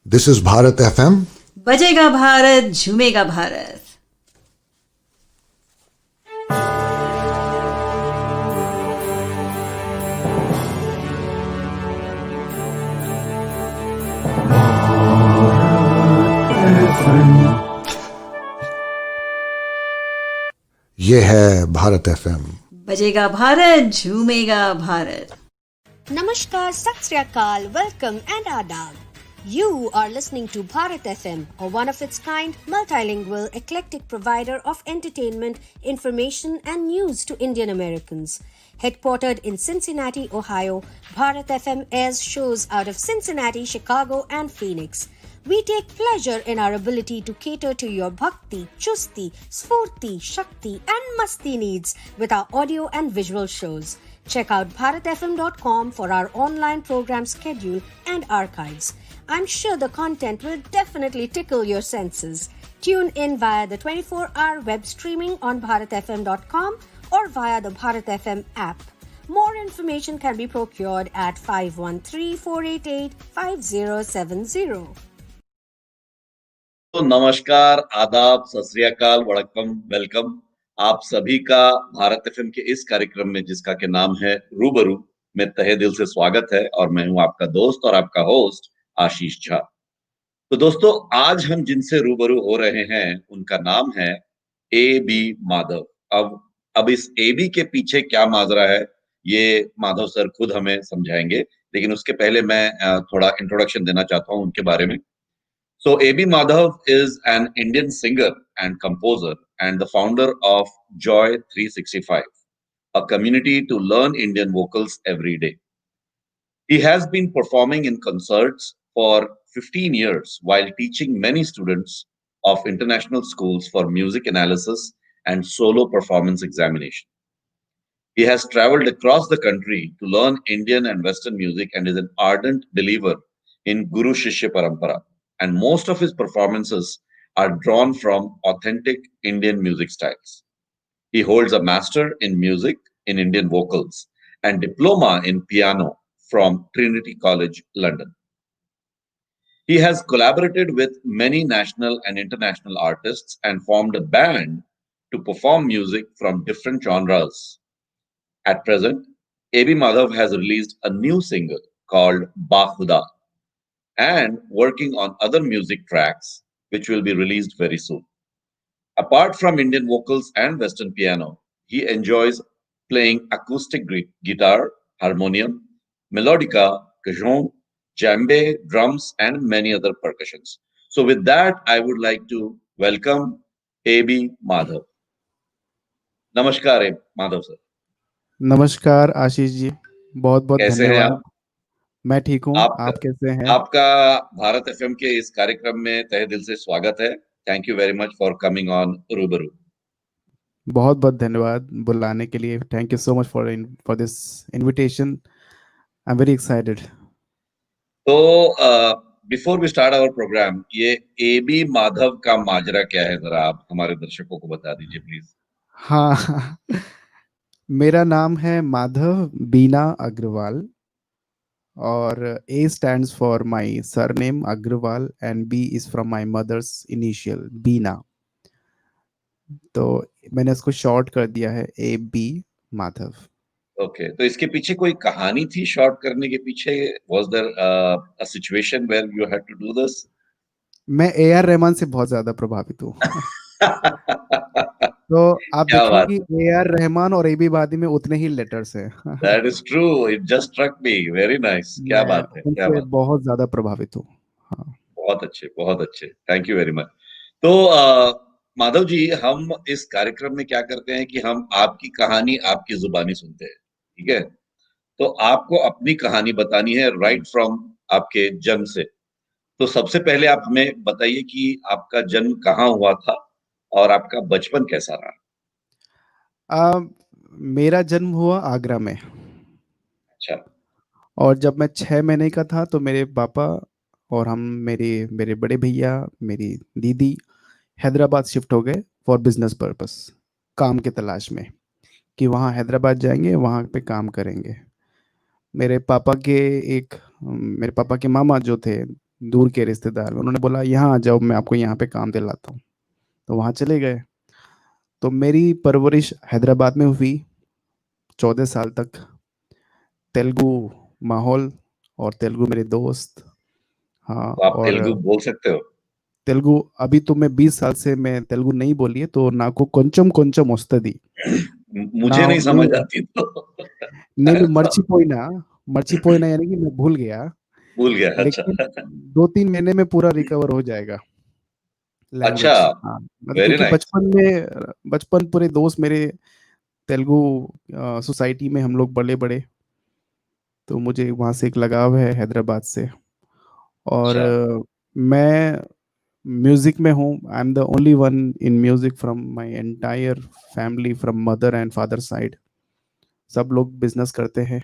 This is Bharat FM. बजेगा भारत झूमेगा भारत। ये है भारत FM. बजेगा Bharat झूमेगा Bharat. Namaskar, Sat Sri Akal, welcome and adab. You are listening to Bharat FM, a one of its kind, multilingual, eclectic provider of entertainment, information, and news to Indian Americans. Headquartered in Cincinnati, Ohio, Bharat FM airs shows out of Cincinnati, Chicago, and Phoenix. We take pleasure in our ability to cater to your bhakti, chusti, sfurti, shakti, and masti needs with our audio and visual shows. Check out bharatfm.com for our online program schedule and archives. I'm sure the content will definitely tickle your senses. Tune in via the 24-hour web streaming on bharatfm.com or via the Bharat FM app. More information can be procured at 513-488-5070. तो नमस्कार, आदाब, सत श्री अकाल, वड़क्कम, welcome. आप सभी का Bharat FM के इस कार्यक्रम में जिसका के नाम है रूबरू में तहे दिल से स्वागत है और मैं हूं आपका दोस्त और आपका होस्ट आशीष झा। तो दोस्तों, आज हम जिनसे रूबरू हो रहे हैं उनका नाम है ए बी माधव। अब इस ए बी के पीछे क्या माजरा है ये माधव सर खुद हमें समझाएंगे, लेकिन उसके पहले मैं थोड़ा इंट्रोडक्शन देना चाहता हूं उनके बारे में। So A.B. Madhav is an Indian singer and composer and the founder of Joy 365, a community to learn Indian vocals every day. He has been performing in concerts for 15 years while teaching many students of international schools for music analysis and solo performance examination. He has traveled across the country to learn Indian and Western music and is an ardent believer in Guru Shishya Parampara. And most of his performances are drawn from authentic Indian music styles. He holds a master in music in Indian vocals and diploma in piano from Trinity College, London. He has collaborated with many national and international artists and formed a band to perform music from different genres. At present, A.B. Madhav has released a new single called Bakhuda and working on other music tracks, which will be released very soon. Apart from Indian vocals and Western piano, he enjoys playing acoustic guitar, harmonium, melodica, cajon, djembe, drums, and many other percussions. So, with that, I would like to welcome A.B. Madhav. Namaskar, Madhav sir. नमस्कार आशीष जी, बहुत बहुत कैसे हैं धन्यवाद। आप? मैं ठीक हूँ, आप आप कैसे हैं? आपका भारत एफएम के इस कार्यक्रम में तहे दिल से स्वागत है। Thank you very much for coming on Rubaru. बहुत बहुत धन्यवाद बुलाने के लिए। Thank you so much for this invitation. I am very excited. तो before we start our programme, ये ए बी माधव का माजरा क्या है, जरा आप हमारे दर्शकों को बता दीजिए प्लीज। हाँ मेरा नाम है माधव बीना अग्रवाल और A stands for my surname Agrawal and B is from my mother's initial बीना, तो मैंने इसको शॉर्ट कर दिया है A.B. माधव। ओके, तो इसके पीछे कोई कहानी थी शॉर्ट करने के पीछे? Was there a situation where you had to do this? मैं A.R. रहमान से बहुत ज्यादा प्रभावित हूँ। तो आप क्या देखिए बात कि है। A.R. रहमान और A.B. वादी में उतने ही लेटर्स हैं। That is true, it just struck me, very nice. क्या मैं बात है, क्या उनसे बात। बहुत ज्यादा प्रभावित हूँ। हाँ बहुत अच्छे, बहुत अच्छे। Thank you very much. तो माधव जी, हम इस कार्यक्रम में क्या करते हैं कि हम आपकी कहानी आपकी जुबानी सुनते हैं, ठीक है? तो आपको अपनी कहानी बतानी है राइट फ्रॉम आपके जन्म से। तो सबसे पहले आप हमें बताइए कि आपका जन्म कहाँ हुआ था और आपका बचपन कैसा रहा? मेरा जन्म हुआ आगरा में अच्छा, और जब मैं 6 महीने का था तो मेरे पापा और हम मेरे मेरे बड़े भैया मेरी दीदी हैदराबाद शिफ्ट हो गए फॉर बिजनेस पर्पस, काम के तलाश में कि वहाँ हैदराबाद जाएंगे, वहाँ पे काम करेंगे। मेरे पापा के मेरे पापा के मामा जो थे दूर के रिश्तेदार में। उन्होंने बोला यहाँ आ जाओ, मैं आपको यहाँ पे काम दिलाता हूँ। तो वहाँ चले गए। तो मेरी परवरिश हैदराबाद में हुई 14 साल तक। तेलुगु माहौल और तेलुगु मेरे दोस्त। हाँ। तो आप और तेलुगु बोल सकते हो? तेलुगु अभी तो मैं 20 साल से मैं तेलुगु नहीं बोली है, तो నాకు కొంచెం కొంచెం వస్తది। నా मुझे नहीं నే- समझ आती तो నేను మర్చిపోయినా మర్చిపోయినా यानी कि मैं भूल गया। भूल गया। लेकिन अच्छा। 2-3 महीने में पूरा रिकवर हो जाएगा अच्छा, लैंग्वेज। हाँ, मतलब वेरी क्योंकि नाइस। बचपन पूरे दोस्त मेरे तेलुगु सोसाइटी में हम लोग बड़े बड़े। तो मुझे वहाँ से एक लगाव है हैदराबाद से। और अच्छा, मैं म्यूजिक में हूँ। I am the only one in music from my entire family, from mother and father side. सब लोग बिजनेस करते हैं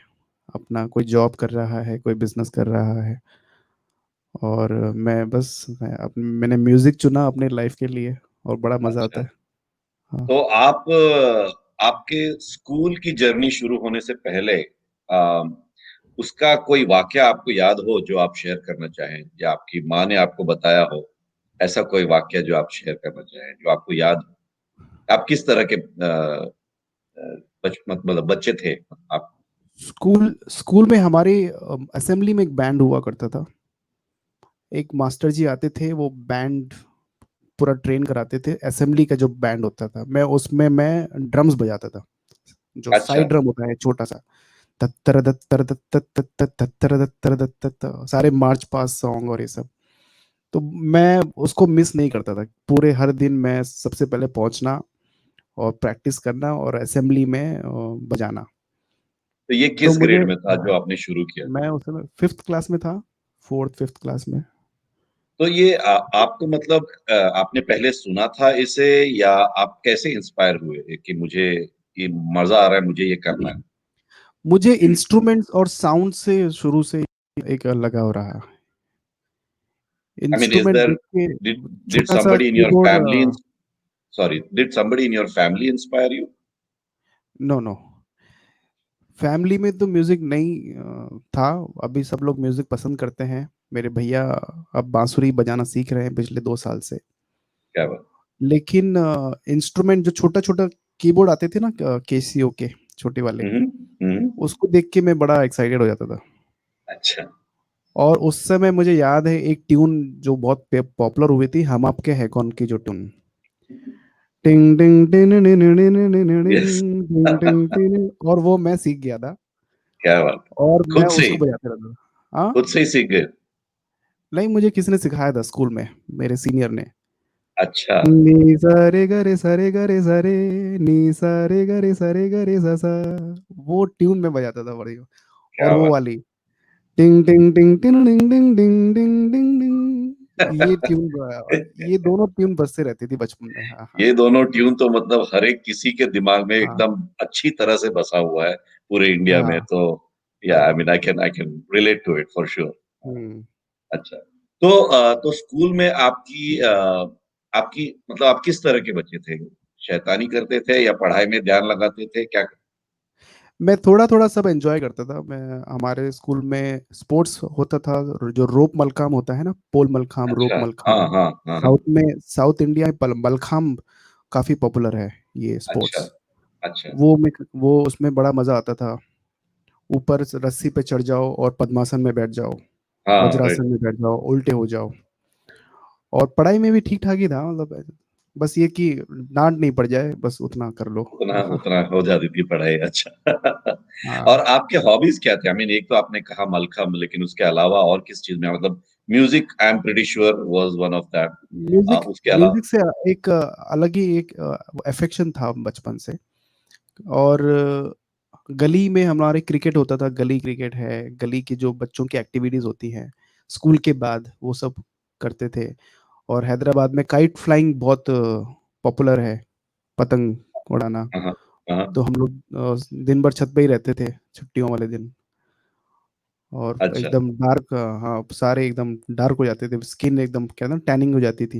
अपना, कोई जॉब कर रहा है, कोई बिजनेस कर रहा है। और मैंने म्यूजिक चुना अपने लाइफ के लिए, और बड़ा मजा आता अच्छा। है। हाँ। तो आप आपके स्कूल की जर्नी शुरू होने से पहले अ, उसका कोई वाकया आपको याद हो जो आप शेयर करना चाहें, या आपकी माँ ने आपको बताया हो, ऐसा कोई वाकया जो आप शेयर करना चाहें, जो आपको याद हो? आप किस तरह के मतलब बच्चे थे आप? स्कूल स्कूल में हमारे असेंबली में एक बैंड हुआ करता था। एक मास्टर जी आते थे, वो बैंड पूरा ट्रेन कराते थे। असेंबली का जो बैंड होता था, मैं ड्रम्स बजाता था। जो अच्छा। साइड ड्रम होता है छोटा सा, तत्तर दत्तर दत्तर दत्तर दत्तर दत्तर दत्तर, सारे मार्च पास सॉन्ग और ये सब। तो मैं उसको मिस नहीं करता था। पूरे हर दिन मैं सबसे पहले पहुंचना और प्रैक्टिस करना और असेंबली में बजाना। तो ये तो किस मुझे ग्रेड में था जो आपने शुरू किया? मैं उस समय 5th क्लास में था, 4th 5th क्लास में। तो ये आपको मतलब आपने पहले सुना था इसे, या आप कैसे इंस्पायर हुए कि मुझे ये मजा आ रहा है, मुझे ये करना है? मुझे इंस्ट्रूमेंट्स और साउंड से शुरू से एक लगाव रहा। I mean, is instrument there देख के did छोटा सा somebody in your keyboard. family sorry, did somebody in your family inspire you? No no, family में तो म्यूजिक नहीं था। अभी सब लोग म्यूजिक पसंद करते हैं। मेरे भैया अब बांसुरी बजाना सीख रहे हैं पिछले 2 साल से। क्या बात। लेकिन इंस्ट्रूमेंट जो छोटा छोटा कीबोर्ड आते थे ना, केसीओ के छोटे वाले, हम्म। हम्म। उसको देख के मैं बड़ा एक्साइटेड हो जाता था। अच्छा। और उस समय मुझे याद है एक ट्यून जो बहुत पॉपुलर हुई थी, हम आपके है कौन की जो ट्यून, टिंग टिंग टिंग टिंग टिंग टिंग टिंग यस। टिंग टिंग टिंग, और वो मैं सीख गया था। क्या बात। और मैं खुद से ही? उसको बजाते रहता था। हाँ। खुद से ही सीख गए? नहीं, मुझे किसी ने सिखाया था स्कूल में, मेरे सीनियर ने। अच्छा। नी सारे गरे सारे गरे सारे, नी सारे गरे सारे गरे सा सा, वो ट्यून में बजाता था बड़ी। और क्या वो बात। वाली टिंग टिंग टिंग टिंग टिंग टिंग टिंग टिंग टिंग टिंग, ये ट्यून, ये दोनों ट्यून बजते रहती थी बचपन में। हाँ हाँ ये दोनों ट्यून तो मतलब हर एक किसी के दिमाग में हाँ एकदम अच्छी तरह से बसा हुआ है पूरे इंडिया में। हाँ। तो या I mean I can relate to it for sure. हम्म। अच्छा। तो तो स्कूल में आपकी आपकी मतलब आप किस तरह के बच्चे थे? शैतानी करते थे या पढ़ाई में ध्यान लगाते थे, क्या? मैं थोड़ा थोड़ा सब एंजॉय करता था। मैं हमारे स्कूल में स्पोर्ट्स होता था, जो रोप मलखाम होता है ना, पोल मलखाम, रोप अच्छा। हाँ, मलखाम। हाँ, हाँ, हाँ। साउथ इंडिया में मलखाम काफी पॉपुलर है, ये अच्छा, स्पोर्ट्स। अच्छा। वो उसमें बड़ा मजा आता था। ऊपर से रस्सी पे चढ़ जाओ और पद्मासन में बैठ जाओ, हाँ, राइट। वज्रासन में बैठ जाओ, उल्टे हो जाओ। और पढ़ाई में भी ठीक ठाक ही था, मतलब बस ये कि डांट नहीं पड़ जाए, बस उतना कर लो। उतना उतना हो जाती थी पढ़ाई। अच्छा। और हाँ। आपके हॉबीज क्या थे? आई मीन, एक तो आपने कहा मलखम्ब, लेकिन उसके अलावा और किस चीज में, मतलब music I am pretty sure was one of that, music उसके अलावा? म्यूजिक से एक अलग ही एक अफेक्शन था बचपन से। और गली में हमारे क्रिकेट होता था, गली क्रिकेट है, गली की जो बच्चों की एक्टिविटीज होती हैं स्कूल के बाद, वो सब करते थे। और हैदराबाद में काइट फ्लाइंग बहुत पॉपुलर है, पतंग उड़ाना। हाँ, हाँ, हाँ। तो हम लोग दिन भर छत पे ही रहते थे छुट्टियों वाले दिन। और अच्छा। एकदम डार्क, हाँ, सारे एकदम डार्क हो जाते थे, स्किन एकदम क्या ना टैनिंग हो जाती थी।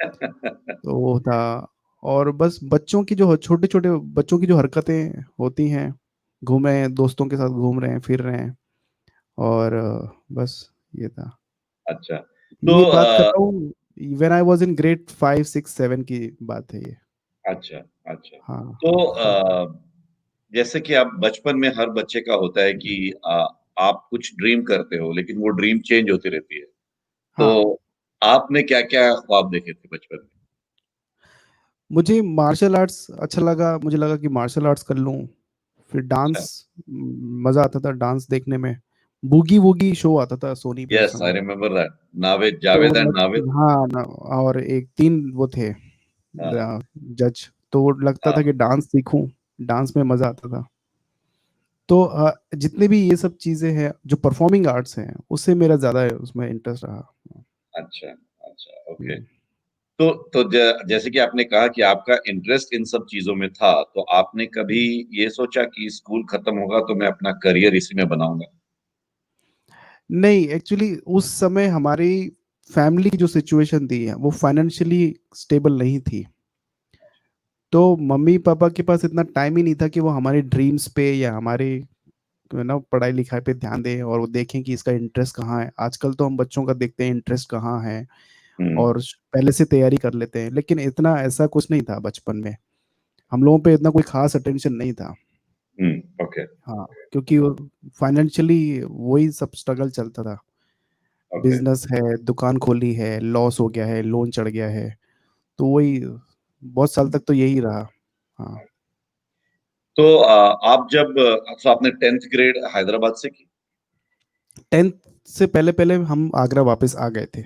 तो वो था। और बस बच्चों की जो छोटे छोटे बच्चों की जो हरकतें होती हैं, घूम रहे हैं दोस्तों के साथ, घूम रहे हैं, फिर रहे हैं। और बस ये था। अच्छा, तो ये बात कर रहा हूँ when I was in grade 5 6 7 की बात है ये। अच्छा, अच्छा। हाँ, तो हाँ, जैसे कि आप बचपन में हर बच्चे का होता है कि आप कुछ ड्रीम करते हो, लेकिन वो ड्रीम चेंज होती रहती है। हाँ। तो आपने क्या-क्या ख्वाब देखे थे बचपन में? मुझे मार्शल आर्ट्स अच्छा लगा, मुझे लगा कि मार्शल आर्ट्स कर लूँ। फिर अच्छा, डांस मज़ा आता था डांस देखने में। बूगी-वूगी शो आता था सोनी पे उस येस आई समय। Remember that. नाविद, तो जावेद एंड लग नाविद। हाँ, न और एक 3 वो थे हाँ, जज। तो वो लगता था हाँ। कि डांस सीखूँ, डांस में मज़ा आता था। तो जितने भी ये सब चीज़ें हैं, जो परफॉर्मिंग आर्ट्स हैं, उससे मेरा ज़्यादा उसमें इंटरेस्ट रहा। अच्छा, अच्छा, ओके। हुँ। तो जैसे कि आपने कहा कि आपका इंटरेस्ट इन सब चीज़ों में था, तो आपने कभी ये सोचा कि स्कूल खत्म होगा तो मैं अपना करियर इसी में बनाऊँगा? नहीं, एक्चुअली उस समय हमारी फैमिली की जो सिचुएशन थी, वो फाइनेंशियली स्टेबल नहीं थी। तो मम्मी-पापा के पास इतना टाइम ही नहीं था कि वो हमारे ड्रीम्स पे या हमारे पढ़ाई-लिखाई पे ध्यान दें और वो देखें कि इसका इंटरेस्ट कहाँ है। आजकल तो हम बच्चों का देखते हैं इंटरेस्ट कहाँ है हुँ, और पहले से तैयारी कर लेते हैं, लेकिन इतना ऐसा कुछ नहीं था बचपन में। हम लोगों पे इतना कोई ख़ास अटेंशन नहीं था। हुँ, ओके, हाँ, क्योंकि वो फाइनेंशियली वही सब स्ट्रगल चलता था। ओके। बिज़नेस है, दुकान खोली है, लॉस हो गया है, लोन चढ़ गया है, तो वही बहुत साल तक तो यही रहा। हाँ, तो आप जब तो आपने 10th ग्रेड हैदराबाद से की? 10th से पहले-पहले हम आगरा वापस आ गए थे।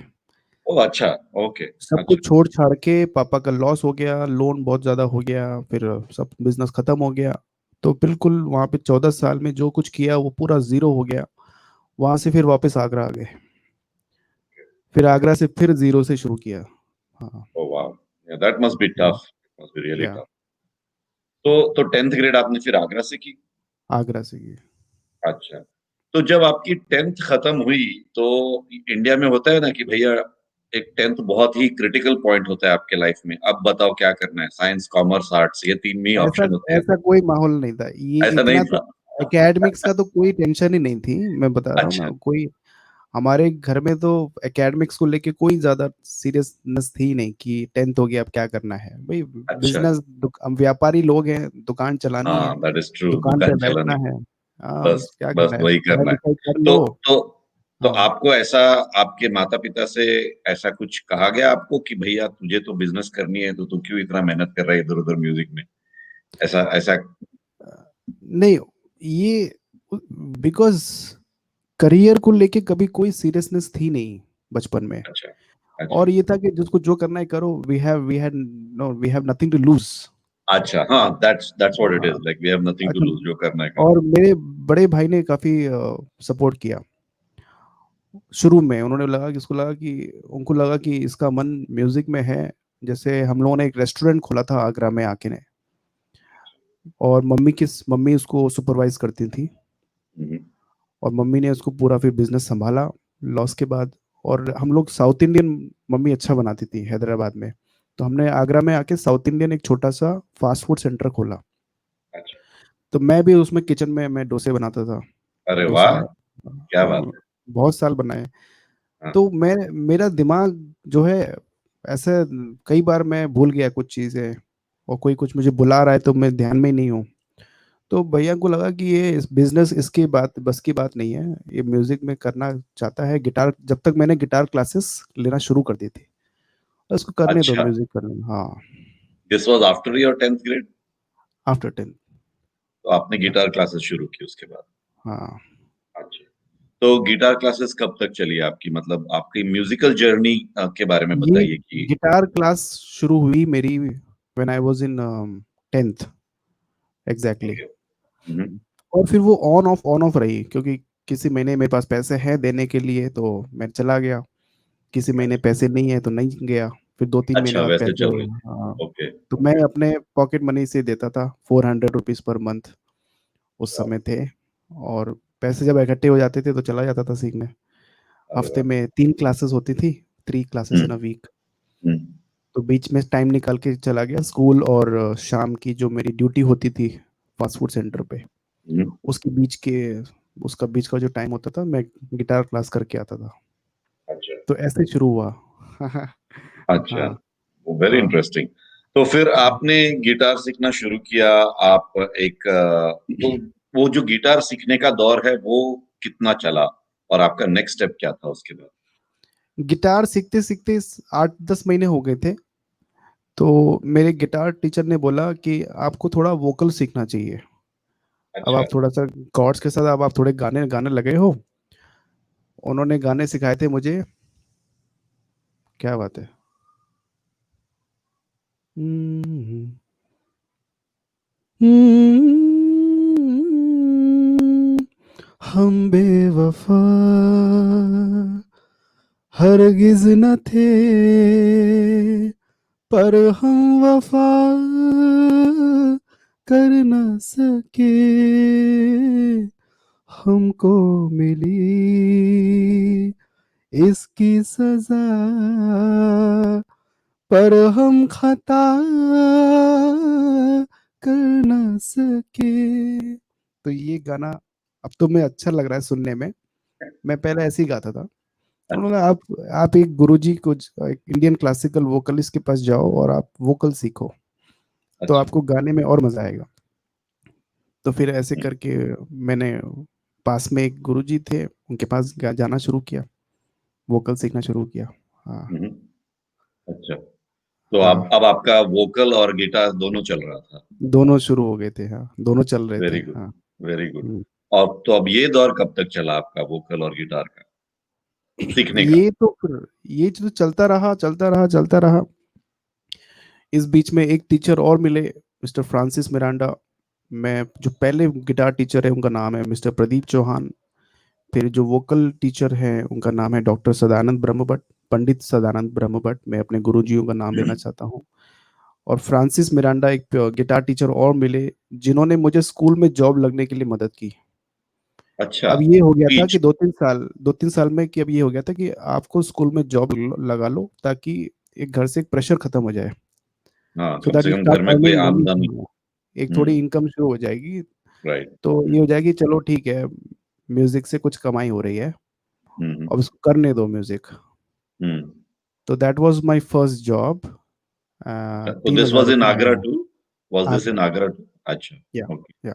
ओह! अच्छा, ओके, सब अच्छा, कुछ छोड़-छाड़ के पापा का लॉस हो गया, लोन बहुत ज़्यादा हो गया, फिर सब बिज़नेस खत्म हो गया। तो बिल्कुल वहाँ पे 14 साल में जो कुछ किया वो पूरा ज़ीरो हो गया। वहाँ से फिर वापस आगरा आ गए। फिर आगरा से फिर ज़ीरो से शुरू किया। हाँ, ओह वाओ! या that must be hmm, tough, must be really या टफ। तो 10th ग्रेड आपने फिर आगरा से की? आगरा से ही। अच्छा। तो जब आपकी 10th खत्म हुई, तो इंडिया में होता है ना कि भैया एक 10th बहुत ही क्रिटिकल पॉइंट होता है आपके लाइफ में। अब बताओ क्या करना है? साइंस, कॉमर्स, आर्ट्स ये 3 में ही ऐसा ऑप्शन होते हैं। ऐसा कोई माहौल नहीं था। ये ऐसा नहीं इतना तो था? एकेडमिक्स का तो कोई टेंशन ही नहीं थी, मैं बता रहा हूँ अच्छा, ना, कोई हमारे घर में तो एकेडमिक्स को लेके कोई ज़्यादा सीरियसनेस थी नहीं कि 10th हो गया अब क्या करना है? भई अच्छा। बिज़नेस हम व्यापारी लोग हैं, दुकान चलानी है, हाँ, दैट इज़ ट्रू दुकान पे दुकान बैठना चलानी। है। हाँ, बस बस क्या बस करना है? वही करना है। पढ़ाई-लिखाई कर तो लो। तो तो हाँ। आपको ऐसा आपके माता-पिता से ऐसा कुछ कहा गया आपको कि भैया तुझे तो बिज़नेस करनी है, तो तू क्यों इतना मेहनत कर रहा है इधर-उधर म्यूज़िक में? ऐसा ऐसा नहीं, ये बिकॉज़ करियर को लेके कभी कोई सीरियसनेस थी नहीं बचपन में। अच्छा, अच्छा। और ये था कि जिसको जो करना है करो, we have nothing to lose. अच्छा, हाँ, दैट्स व्हाट इट हाँ, is like we have nothing to अच्छा लूज़ जो करना है करो। और मेरे बड़े भाई ने काफ़ी सपोर्ट किया। शुरू में उन्होंने लगा कि उसको लगा कि उनको लगा कि इसका मन म्यूज़िक में है। जैसे हम लोगों ने एक रेस्टोरेंट खोला था आगरा में आके ने और मम्मी उसको सुपरवाइज़ करती थी हुँ, हुँ। और मम्मी ने उसको पूरा फिर बिज़नेस सँभाला लॉस के बाद और हम लोग साउथ इंडियन मम्मी अच्छा बनाती थी हैदराबाद में। तो हमने आगरा में आके साउथ इंडियन एक छोटा-सा फ़ास्ट फूड सेंटर खोला। अच्छा, तो मैं भी उसमें किचन में मैं डोसे बनाता था। अरे डोसा वाह! क्या बात हाँ, है। बहुत साल बनाए। हाँ, तो मेरा दिमाग जो है ऐसे कई बार मैं भूल गया कुछ चीज़ें और कोई कुछ मुझे बुला रहा है तो मैं ध्यान में ही नहीं हूँ। तो भैया को लगा कि ये इस बिज़नेस इसकी बात बस की बात नहीं है। ये म्यूज़िक में करना चाहता है गिटार जब तक मैंने गिटार क्लासेस लेना शुरू कर दी थी। उसको करने दो अच्छा, म्यूज़िक करने हाँ, this was after your 10th grade? After 10 तो आपने या गिटार क्लासेस शुरू की उसके बाद? हाँ। अच्छा, तो गिटार क्लासेस कब तक चली आपकी? मतलब आपकी म्यूज़िकल जर्नी के बारे में ये बताइए कि गिटार क्लास शुरू हुई मेरी when I was in 10th exactly okay. हुँ, हुँ। और फिर वो ऑन ऑफ रही क्योंकि किसी महीने मेरे पास पैसे हैं देने के लिए तो मैं चला गया। किसी महीने अच्छा, पैसे नहीं है तो नहीं गया। फिर 2-3 महीने अच्छा बाद वैसे पैसे चल रही थी। हाँ, ओके, तो मैं ओके। अपने पॉकेट मनी से देता था ₹400 पर मंथ उस वाह! समय थे और पैसे जब इकट्ठे हो जाते थे तो चला जाता था सीखने। अरे हफ्ते वाह! में 3 क्लासेस होती थी, 3 हुँ, क्लासेस इन अ वीक हुँ, तो बीच में टाइम निकाल के चला गया स्कूल और शाम की जो मेरी ड्यूटी होती थी फास्ट फूड सेंटर पे, हुँ। उसके बीच का जो टाइम होता था मैं गिटार क्लास करके आता था। अच्छा, तो ऐसे शुरू हुआ। अच्छा, हाँ, वेरी हाँ। इंटरेस्टिंग। तो फिर आपने गिटार सीखना शुरू किया। आप एक तो वो जो गिटार सीखने का दौर है वो कितना चला और आपका नेक्स्ट स्टेप क्या था उसके बाद? गिटार सीखते-सीखते 8-10 महीने हो गए थे, तो मेरे गिटार टीचर ने बोला कि आपको थोड़ा वोकल सीखना चाहिए। अब अच्छा। आप थोड़ा-सा कॉर्ड्स के साथ अब आप थोड़े गाने गाने लगे हो। उन्होंने गाने सिखाए थे मुझे। क्या बात है? हम्म, हम बेवफा हरगिज न थे, पर हम वफा कर न सके, हमको मिली इसकी सजा, पर हम खता कर न सके। तो ये गाना अब तो मैं अच्छा लग रहा है सुनने में। मैं पहले ऐसे ही गाता था। उन्होंने बोला, आप एक गुरुजी को एक इंडियन क्लासिकल वोकलिस्ट के पास जाओ और आप वोकल सीखो, तो अच्छा। आपको गाने में और मजा आएगा। तो फिर ऐसे हुँ, करके मैंने पास में एक गुरुजी थे, उनके पास जाना शुरू किया, वोकल सीखना शुरू किया। हाँ, हुँ, हुँ। अच्छा, तो हाँ, अब आपका वोकल और गिटार दोनों चल रहा था। दोनों शुरू हो गए थे। हाँ, दोनों चल रहे थे। वेरी गुड, हाँ। Very good. हम्म। और तो अब ये दौर कब तक चला आपका वोकल और गिटार का सीखने का? ये तो फिर ये तो चलता रहा, चलता रहा, चलता रहा। इस बीच में एक टीचर और मिले, मिस्टर फ्रांसिस मिरांडा। मैं जो पहले गिटार टीचर है उनका नाम है मिस्टर प्रदीप चौहान। फिर जो वोकल टीचर हैं उनका नाम है डॉक्टर सदानंद ब्रह्मभट्ट, पंडित सदानंद ब्रह्मभट्ट। मैं अपने गुरुजियों का नाम लेना चाहता हूँ। और फ्रांसिस मिरांडा एक गिटार टीचर और मिले, जिन्होंने मुझे स्कूल में जॉब लगने के लिए मदद की। अच्छा, अब ये हो गया था बीच कि 2-3 साल में कि अब ये हो गया था कि आपको स्कूल में जॉब लगा लो, ताकि एक घर से एक प्रेशर खत्म हो जाए, हाँ, सो कम दैट से यू कम स्टार्ट घर में कोई अर्निंग मनी। आमदन एक हुँ, थोड़ी इनकम शुरू हो जाएगी। राइट। तो हुँ, ये हो जाएगी, चलो ठीक है, म्यूजिक से कुछ कमाई हो रही है, हुँ, हुँ, अब इसको करने दो म्यूजिक। हुँ। तो that was my first job. तो तीन दिस हजार वाज़ इन रुपये आगरा महीना। To? Was this in Agra. Agra to? अच्छा, या ओके, या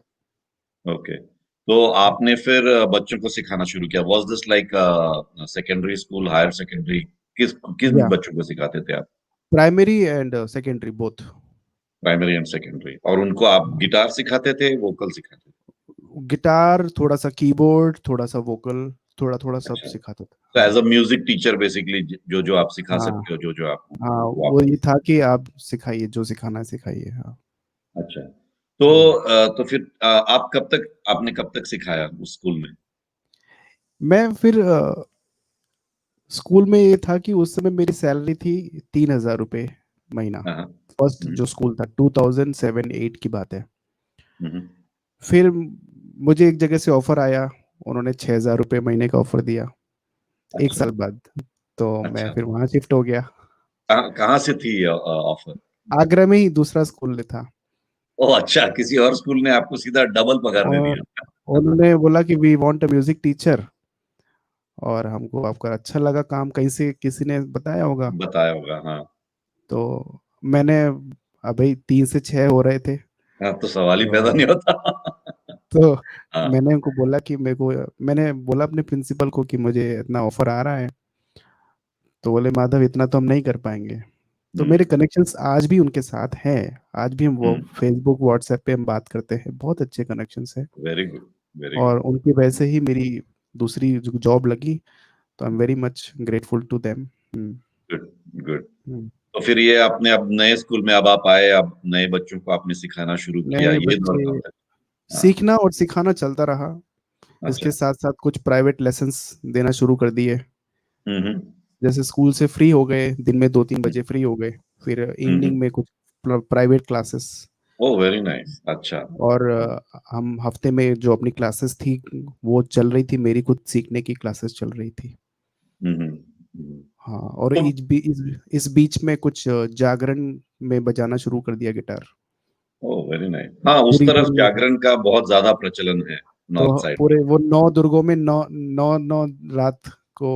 ओके। तो आपने फिर बच्चों को सिखाना शुरू किया। Was this like secondary school, higher secondary? किस किन या बच्चों को सिखाते थे आप? Primary and secondary both. Primary and secondary और उनको आप गिटार सिखाते थे, वोकल सिखाते थे? गिटार, थोड़ा सा कीबोर्ड, थोड़ा सा वोकल, थोड़ा थोड़ा सब अच्छा, सिखाता था। तो हाँ, as a music teacher basically जो-जो आप सिखा हाँ, सकते हो, जो-जो आप हाँ, वो वो आप ये था कि आप सिखाइए, जो सिखाना है सिखाइए। हाँ। अच्छा। तो हम्म। तो फिर आप आपने कब तक सिखाया उस स्कूल में? मैं फिर स्कूल में ये था कि उस समय मेरी सैलरी थी 3,000 रुपये महीना। हाँ, हाँ। फर्स्ट हुँ, जो स्कूल था, 2007-8 की बात है। हुँ, हुँ। फिर मुझे एक जगह से ऑफर आया, उन्होंने 6,000 रुपये महीने का ऑफर दिया एक अच्छा, साल बाद। तो मैं अच्छा। फिर वहाँ शिफ्ट हो गया। कहाँ कहाँ से थी ऑफ़र? आगरा में ही दूसरा स्कूल था। ओह! अच्छा, किसी और स्कूल ने आपको सीधा डबल पगार दे और दिया। उन्होंने बोला कि we want a music teacher, और हमको आपका अच्छा लगा काम, कहीं से किसी ने बताया होगा। बताया होगा, हाँ। तो मैंने, अभी 3 से 6 हो रहे थे। हाँ, तो सवाल ही पैदा तो नहीं होता। तो हाँ। मैंने उनको बोला कि मैंने बोला अपने प्रिंसिपल को कि मुझे इतना ऑफर आ रहा है। तो बोले, माधव इतना तो हम नहीं कर पाएंगे। तो हुँ, मेरे कनेक्शंस आज भी उनके साथ हैं। आज भी हम वो हुँ। फेसबुक व्हाट्सएप पे हम बात करते हैं, बहुत अच्छे कनेक्शंस हैं। Very good, very good. और उनकी वजह से ही मेरी दूसरी जो जॉब लगी। तो I am very much grateful to them. Good, good. तो फिर ये आपने अब नए स्कूल में अब आप आए, अब नए बच्चों को आपने सिखाना शुरू किया, नए ये दौर बच्चे, कब तक? हाँ, सीखना और सिखाना चलता रहा। अच्छा। इसके साथ साथ कुछ प्राइवेट लेसन्स देना शुरू कर दिए। हुँ, हुँ। जैसे स्कूल से फ्री हो गए, दिन में 2-3 हुँ, बजे फ्री हो गए, फिर हुँ, हुँ। इवनिंग में कुछ प्राइवेट क्लासेस। ओह! वेरी नाइस, अच्छा। और हम हफ्ते में जो अपनी क्लासेस थी वो चल रही थी, मेरी खुद सीखने की क्लासेस चल रही थी। हुँ, हुँ, हुँ। हाँ, और तो इस बीच में कुछ जागरण में बजाना शुरू कर दिया गिटार। ओह! Very nice. हाँ, उस पूरी तरफ पूरी जागरण का बहुत ज़्यादा प्रचलन है, तो नॉर्थ साइड में। पूरे वो 9 दुर्गों में नौ नौ नौ रात को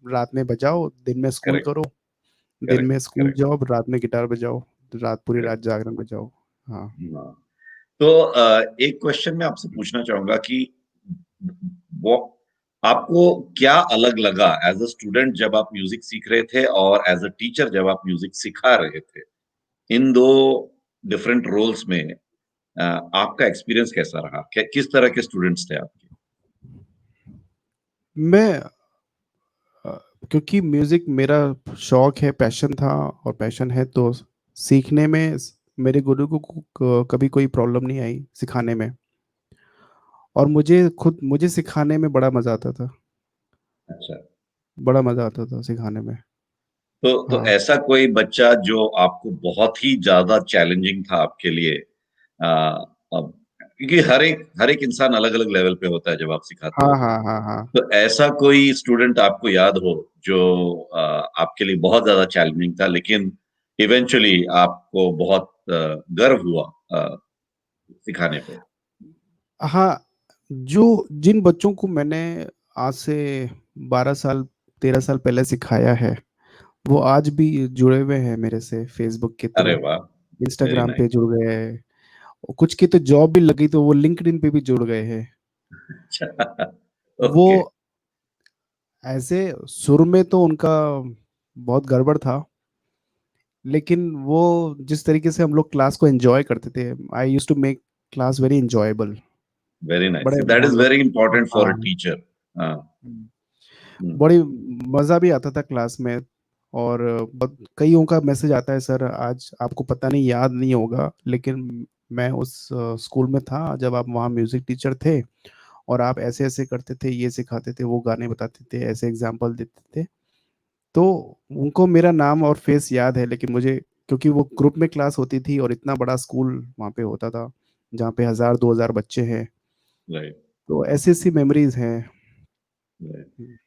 रात में बजाओ, दिन में स्कूल करेक्ट, करो, दिन करेक्ट, में स्कूल करेक्ट, जाओ, रात में गिटार बजाओ, रात पूरी करेक्ट। रात जागरण बजाओ। हाँ। हाँ। तो एक क्वेश्चन मैं आपसे पूछना चाहूंगा कि वो आपको क्या अलग लगा एज अ स्टूडेंट जब आप म्यूजिक सीख रहे थे और एज अ टीचर जब आप म्यूजिक सिखा रहे थे, इन दो डिफरेंट रोल्स में आपका एक्सपीरियंस कैसा रहा? किस तरह के स्टूडेंट्स थे आपके? मैं क्योंकि म्यूजिक मेरा शौक है, पैशन था और पैशन है, तो सीखने में मेरे गुरु को कभी कोई प्रॉब्लम नहीं आई सिखाने में। और मुझे सिखाने में बड़ा मजा आता था। अच्छा। बड़ा मजा आता था सिखाने में। तो हाँ, ऐसा कोई बच्चा जो आपको बहुत ही ज्यादा चैलेंजिंग था आपके लिए, अब क्योंकि हर एक इंसान अलग अलग लेवल पे होता है जब आप सिखाते हाँ, होते हाँ, हैं, हाँ, हाँ। तो ऐसा कोई स्टूडेंट आपको याद हो जो आपके लिए बहुत ज्यादा चैलेंजिंग था, लेकिन इवेंचुअली आपको बहुत गर्व हुआ सिखाने पे? हाँ, जो जिन बच्चों को मैंने आज से 12 साल 13 साल पहले सिखाया है, वो आज भी जुड़े हुए हैं मेरे से फेसबुक के अरे थ्रू, वाह, वेरी इंस्टाग्राम पे नाइस। जुड़ गए हैं। और कुछ की तो जॉब भी लगी तो वो लिंक्डइन पे भी जुड़ गए हैं। अच्छा। वो ओके। ऐसे शुरू में तो उनका बहुत गड़बड़ था, लेकिन वो जिस तरीके से हम लोग क्लास को एंजॉय करते थे, I use to make class very enjoyable. Very nice, बड़े दैट इज हम लोग। वेरी इंपॉर्टेंट फॉर अ हाँ। टीचर। हाँ। हम्म, बड़ी मज़ा भी आता था क्लास में। और कईयों का मैसेज आता है, सर आज आपको पता नहीं, याद नहीं होगा, लेकिन मैं उस स्कूल में था जब आप वहाँ म्यूजिक टीचर थे, और आप ऐसे ऐसे करते थे, ये सिखाते थे, वो गाने बताते थे, ऐसे एग्जाम्पल देते थे। तो उनको मेरा नाम और फेस याद है, लेकिन मुझे, क्योंकि वो ग्रुप में क्लास होती थी और इतना बड़ा स्कूल वहाँ पे होता था जहाँ पे 1000 2000 बच्चे हैं, राइट, तो ऐसी ऐसी मेमोरीज हैं। राइट।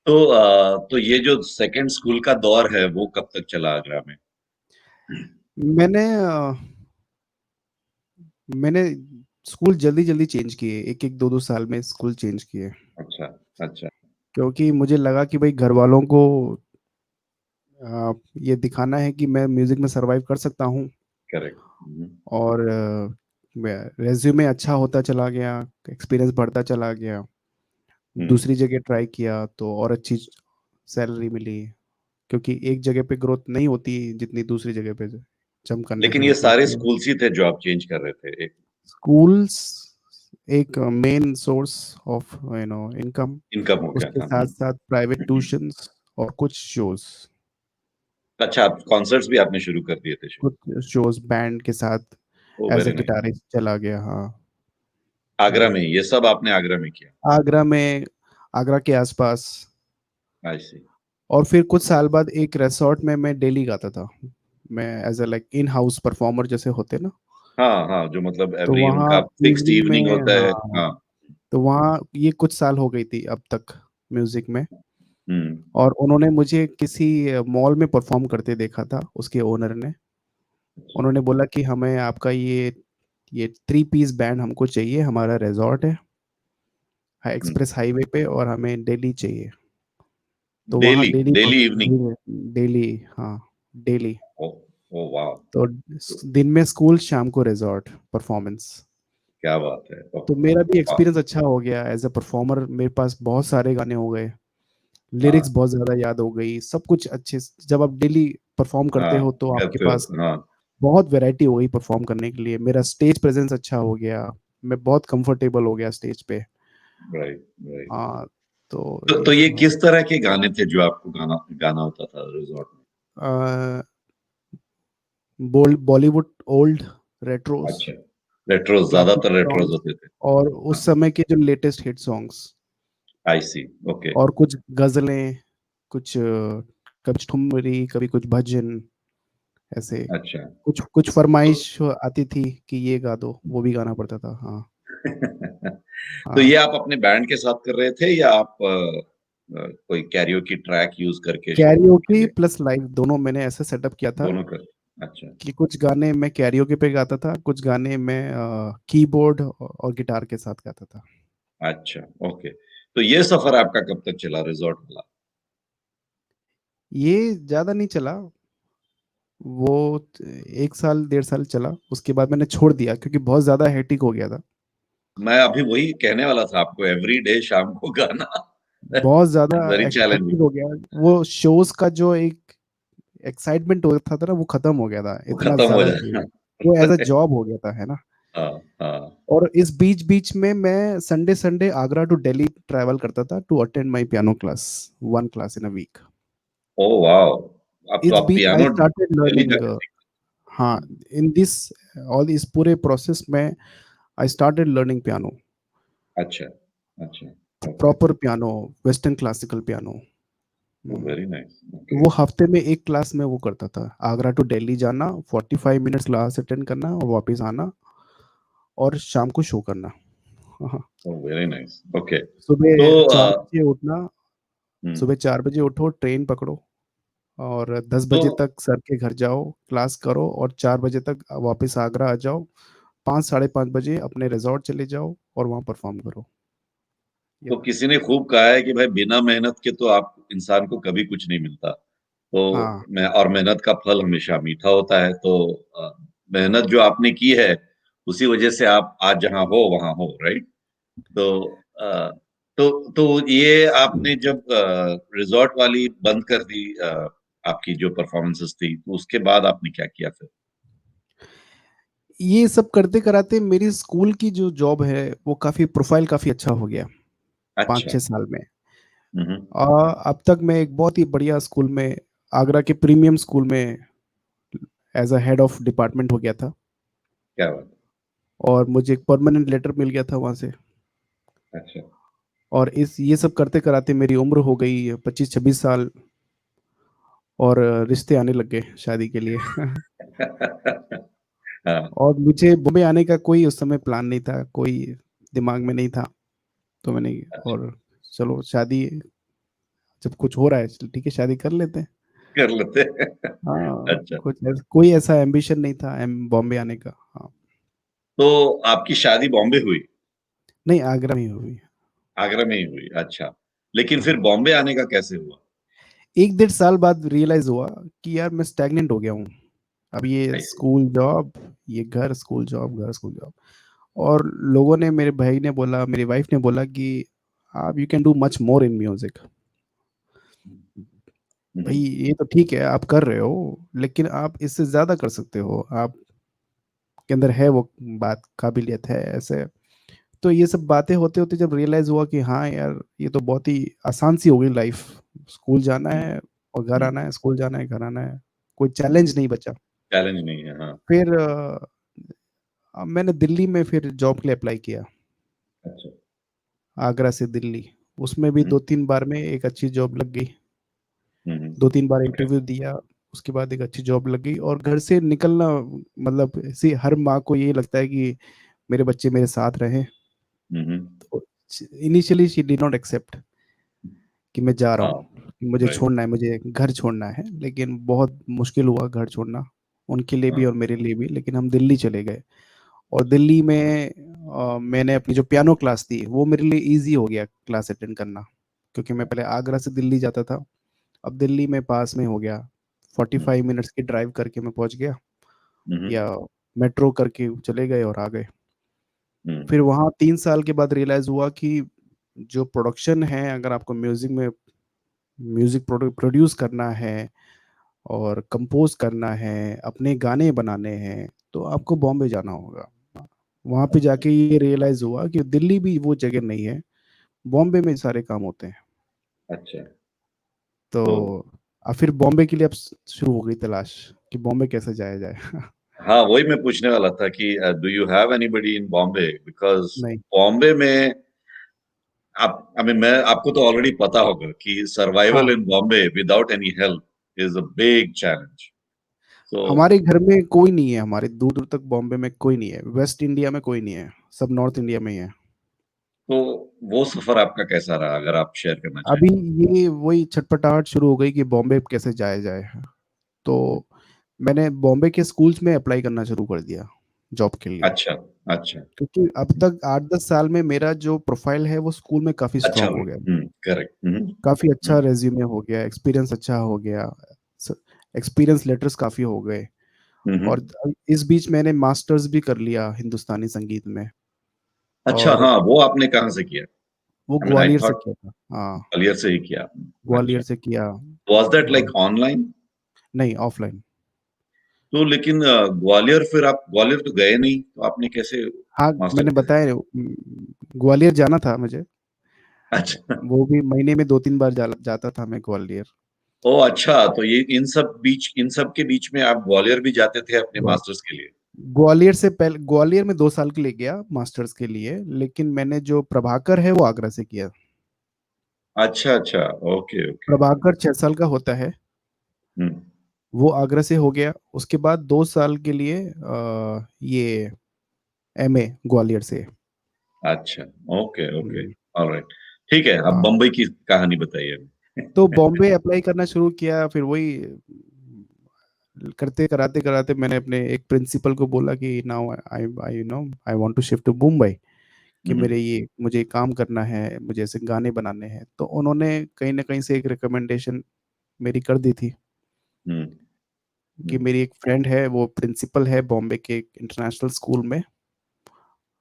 तो ये जो सेकंड स्कूल का दौर है वो कब तक चला आगरा में? मैंने स्कूल जल्दी जल्दी चेंज किए, एक एक दो दो साल में स्कूल चेंज किए, अच्छा, अच्छा। क्योंकि मुझे लगा कि भाई घर वालों को ये दिखाना है कि मैं म्यूजिक में सरवाइव कर सकता हूँ। करेक्ट। और रेज्यूमे अच्छा होता चला गया, एक्सपीरियंस बढ़ता चला गया। हम्म। दूसरी जगह ट्राई किया तो और अच्छी सैलरी मिली, क्योंकि एक जगह पे ग्रोथ नहीं होती जितनी दूसरी जगह पे जंप करने से लेकिन ये होती है, सारे तो स्कूल्स ही थे जो आप चेंज कर रहे थे एक स्कूल्स एक main source of income. Income हो गया उसके था। साथ साथ प्राइवेट ट्यूशंस और कुछ शोज, अच्छा, आप कॉन्सर्ट्स भी आपने शुरू कर दिए थे? कुछ शोज बैंड के साथ ओ एज अ वेरी नाइस। गिटारिस्ट चला गया। हाँ। आगरा हम्म। में ये सब आपने आगरा में किया? आगरा में, आगरा के आसपास। आई सी। और फिर कुछ साल बाद एक रिसोर्ट में मैं डेली गाता था, मैं as a like in house performer जैसे होते ना। हाँ, हाँ, जो मतलब तो एवरी वहाँ उनका फिक्स्ड इवनिंग इवनिंग में, होता है। हाँ, हाँ। तो वहाँ ये कुछ साल हो गई थी अब तक म्यूजिक में। हम्म। और उन्होंने मुझे किसी मॉल में परफॉर्म करते देखा था, उसके ओनर ने। अच्छा। उन्होंने बोला कि हमें आपका ये 3 पीस बैंड हमको चाहिए, हमारा रिजॉर्ट है हम्म। एक्सप्रेस हाईवे पे, और हमें डेली चाहिए। तो वहाँ daily daily daily evening? Daily, हाँ, डेली। ओ, ओ वाह। तो दिन में स्कूल, शाम को रिजॉर्ट परफॉर्मेंस। क्या बात है। तो मेरा भी वाह। एक्सपीरियंस अच्छा हो गया एज अ परफॉर्मर, मेरे पास बहुत सारे गाने हो गए, लिरिक्स हाँ, बहुत ज्यादा याद हो गई, सब कुछ अच्छे जब आप डेली परफॉर्म करते हाँ, हो तो आपके करते हो, पास हाँ। बहुत वैरायटी हो गई परफॉर्म करने के लिए। मेरा स्टेज प्रेजेंस अच्छा हो गया, मैं बहुत कंफर्टेबल हो गया स्टेज पे। Right, right. हाँ। तो तो ये ये सब है। किस तरह के गाने थे जो आपको गाना गाना होता था रिजॉर्ट में? बॉलीवुड ओल्ड रेट्रोस, अच्छा, रेट्रोस, क्लासिक ज्यादातर रेट्रोस सॉन्ग्स, होते थे। और हाँ, उस समय के जो लेटेस्ट हिट सॉन्ग्स, आई सी। ओके। और कुछ गजलें, कुछ कभी ठुमरी, कभी कुछ भजन, ऐसे अच्छा। कुछ कुछ तो फरमाइश आती थी कि ये गा दो, वो भी गाना पड़ता था। हाँ। तो ये हाँ। आप अपने बैंड के साथ कर रहे थे या आप कोई कैरियोकी ट्रैक यूज करके शो के कैरियोकी लिए? प्लस लाइव दोनों मैंने ऐसे सेटअप किया था दोनों कर। अच्छा, कि कुछ गाने मैं कैरियोकी पे गाता था, कुछ गाने मैं कीबोर्ड और गिटार के साथ गाता था। अच्छा। ओके। तो ये सफर आपका कब तक चला रिजॉर्ट वाला? ये ज्यादा नहीं चला, वो 1 साल 1.5 साल चला, उसके बाद मैंने छोड़ दिया क्योंकि बहुत ज्यादा हेटिक हो गया था। मैं अभी वही कहने वाला था आपको, एवरी डे शाम को गाना। बहुत ज्यादा वेरी हेक्टिक चैलेंजिंग। हो गया। वो शोज का जो एक एक्साइटमेंट होता था ना, वो खत्म हो गया था, वो इतना खत्म हो ज्यादा जाए। वो एज अ जॉब हो गया था, है ना। हाँ हाँ। और इस बीच बीच में मैं Sunday Sunday Agra to Delhi travel करता था to attend my piano class, 1 class in a week. Oh wow, अब तो इस आप बीच I piano started Delhi learning. जाके सीख। हाँ, इन दिस ऑल इस पूरे प्रोसेस में आई स्टार्टेड लर्निंग पियानो, अच्छा अच्छा। Okay. Proper piano, western classical piano. Very nice. Okay. वो हफ्ते में एक क्लास में वो करता था, आगरा टू दिल्ली जाना, 45 मिनट्स क्लास अटेंड करना और वापस आना, और शाम को शो करना। हाँ, वेरी नाइस। ओके। तो सुबह 4 बजे उठना, हम्म, सुबह 4 बजे उठो, ट्रेन पकड़ो, और 10 बजे तो तक सर के घर जाओ, क्लास करो, और 4 बजे तक वापस आगरा आ जाओ। 5 साढ़े 5 बजे अपने रिजॉर्ट चले जाओ और वहाँ परफॉर्म करो। ये तो था। किसी ने खूब कहा है कि भाई बिना मेहनत के तो आप इंसान को कभी कुछ नहीं मिलता। तो हाँ, मैं, और मेहनत का फल हमेशा मीठा होता है। तो मेहनत जो आपने की है, उसी वजह से आप आज जहाँ हो वहाँ हो, राइट। तो अ, तो ये आपने जब रिजॉर्ट वाली बंद कर दी, आपकी जो परफॉर्मेंसेस थी, तो उसके बाद आपने क्या किया फिर? ये सब करते कराते मेरी स्कूल की जो जॉब है वो काफी प्रोफाइल काफी अच्छा हो गया, पाँच अच्छा। छः साल में। हम्म। अब तक मैं एक बहुत ही बढ़िया स्कूल में, आगरा के प्रीमियम स्कूल में as a head of department हो गया था, क्या बात। और मुझे एक परमानेंट लेटर मिल गया था वहाँ से। अच्छा। और इस ये सब करते कराते मेरी उम्र हो गई 25-26 साल, और रिश्ते आने लग गए शादी के लिए। हाँ। और मुझे बॉम्बे आने का कोई उस समय प्लान नहीं था, कोई दिमाग में नहीं था। तो मैंने, अच्छा। और चलो शादी, जब कुछ हो रहा है चल ठीक है शादी कर लेते हैं। कर लेते हैं। हाँ, अच्छा। कोई ऐसा एम्बिशन नहीं था बॉम्बे आने का। हाँ, तो आपकी शादी बॉम्बे हुई? नहीं, आगरा में ही हुई। आगरा में ही हुई, अच्छा। लेकिन फिर हाँ, बॉम्बे आने का कैसे हुआ? 1 1.5 साल बाद रियलाइज हुआ कि यार मैं स्टैग्नेंट हो गया हूँ। अब ये आई सी। स्कूल जॉब, ये घर स्कूल जॉब, घर स्कूल जॉब। और लोगों ने, मेरे भाई ने बोला, मेरी वाइफ ने बोला कि आप, you can do much more in music. भाई हम्म। ये तो ठीक है आप कर रहे हो, लेकिन आप इससे ज्यादा कर सकते हो, आप के अंदर है वो बात, काबिलियत है ऐसे। तो ये सब बातें होते होते जब रियलाइज हुआ कि हाँ यार ये तो बहुत ही आसान सी हो गई लाइफ, स्कूल जाना है और घर आना है, स्कूल जाना है घर आना है, कोई चैलेंज नहीं बचा। चैलेंज नहीं है, हाँ। फिर मैंने दिल्ली में फिर जॉब के लिए अप्लाई किया, अच्छा। आगरा से दिल्ली। उसमें भी हम्म 2-3 बार में एक अच्छी जॉब लग गई, हम्म। 2-3 बार ओके। इंटरव्यू दिया, उसके बाद एक अच्छी जॉब लग गई। और घर से निकलना, मतलब ऐसी हर माँ को ये लगता है कि मेरे बच्चे मेरे साथ रहें। हम्म। तो initially she did not accept कि मैं जा रहा हाँ। हूँ, कि मुझे राइट। छोड़ना है, मुझे घर छोड़ना है। लेकिन बहुत मुश्किल हुआ घर छोड़ना, उनके लिए भी हाँ। और मेरे लिए भी। लेकिन हम दिल्ली चले गए, और दिल्ली में मैंने अपनी जो पियानो क्लास थी वो मेरे लिए इजी हो गया क्लास अटेंड करना, क्योंकि मैं पहले आगरा से दिल्ली जाता था, अब दिल्ली में पास में हो गया, फोर्टी हम्म फाइव मिनट्स की ड्राइव करके मैं पहुंच गया, हम्म। या मेट्रो करके चले गए और आ गए। हम्म। फिर वहाँ 3 साल के बाद रियलाइज हुआ कि जो प्रोडक्शन है, अगर आपको म्यूजिक में, म्यूजिक प्रोड्यूस करना है और कंपोज करना है, अपने गाने बनाने हैं, तो आपको बॉम्बे जाना होगा। वहाँ पे अच्छा। जाके ये रियलाइज हुआ कि दिल्ली भी वो जगह नहीं है, बॉम्बे में सारे काम होते हैं। अच्छा। तो तो फिर बॉम्बे के लिए अब शुरू हो गई तलाश कि बॉम्बे कैसे जाया जाए। हाँ, वही मैं पूछने वाला था कि do you have anybody in Bombay, because नहीं, बॉम्बे में आप, आई मीन, मैं आपको तो ऑलरेडी पता होगा कि सर्वाइवल हाँ, in Bombay without any help is a big challenge. So हमारे घर में कोई नहीं है, हमारे दूर दूर तक बॉम्बे में कोई नहीं है, वेस्ट इंडिया में कोई नहीं है, सब नॉर्थ इंडिया में ही है। तो वो सफर आपका कैसा रहा, अगर आप शेयर करना चाहें? अभी ये वही छटपटाहट शुरू हो गई कि बॉम्बे कैसे जाया जाए। तो मैंने बॉम्बे के स्कूल्स में अप्लाई करना शुरू कर दिया, जॉब के लिए, अच्छा, अच्छा, क्योंकि अब तक 8-10 साल में मेरा जो प्रोफाइल है वो स्कूल में काफ़ी अच्छा स्ट्रॉन्ग हो हो गया। गया। करेक्ट। काफ़ी अच्छा रेज़्यूमे हो गया, एक्सपीरियंस अच्छा हो गया, स एक्सपीरियंस लेटर्स काफ़ी हो गए। और इस बीच मैंने मास्टर्स भी कर लिया हिंदुस्तानी संगीत में, अच्छा, और हाँ, वो आपने कहाँ से किया? वो आई मीन आई ग्वालियर से थॉट किया था। हाँ, ग्वालियर से ही किया आपने। ग्वालियर अच्छा, से किया। वाज़ दैट और लाइक ऑनलाइन? नहीं, ऑफ़लाइन। तो लेकिन ग्वालियर फिर आप ग्वालियर तो गए नहीं, तो आपने कैसे हाँ, मास्टर मैंने कैसे बताया ग्वालियर जाना था मुझे, अच्छा, वो भी महीने में 2-3 बार जाता था मैं ग्वालियर। ओह! अच्छा, तो ये इन सब के बीच में आप ग्वालियर भी जाते थे अपने ग्वा मास्टर्स के लिए? ग्वालियर में 2 साल के लिए गया मास्टर्स के लिए, लेकिन मैंने जो प्रभाकर है वो आगरा से किया। अच्छा, अच्छा, ओके, ओके। प्रभाकर 6 साल का होता है, हुँ, वो आगरा से हो गया। उसके बाद 2 साल के लिए ये एमए ग्वालियर से। अच्छा, ओके, ओके, हुँ, ऑलराइट। ठीक है, अब हाँ। बम्बई की कहानी बताइए अभी। तो बॉम्बे अप्लाई करना शुरू किया, फिर वही करते कराते-कराते मैंने अपने एक प्रिंसिपल को बोला कि now I I know I want to shift to Mumbai, कि हुँ, हुँ, मुझे काम करना है, मुझे ऐसे गाने बनाने हैं। तो उन्होंने कहीं न कहीं से एक रिकमेंडेशन मेरी कर दी थी, हुँ, कि हुँ, मेरी एक फ्रेंड है, वो प्रिंसिपल है बॉम्बे के एक इंटरनेशनल स्कूल में,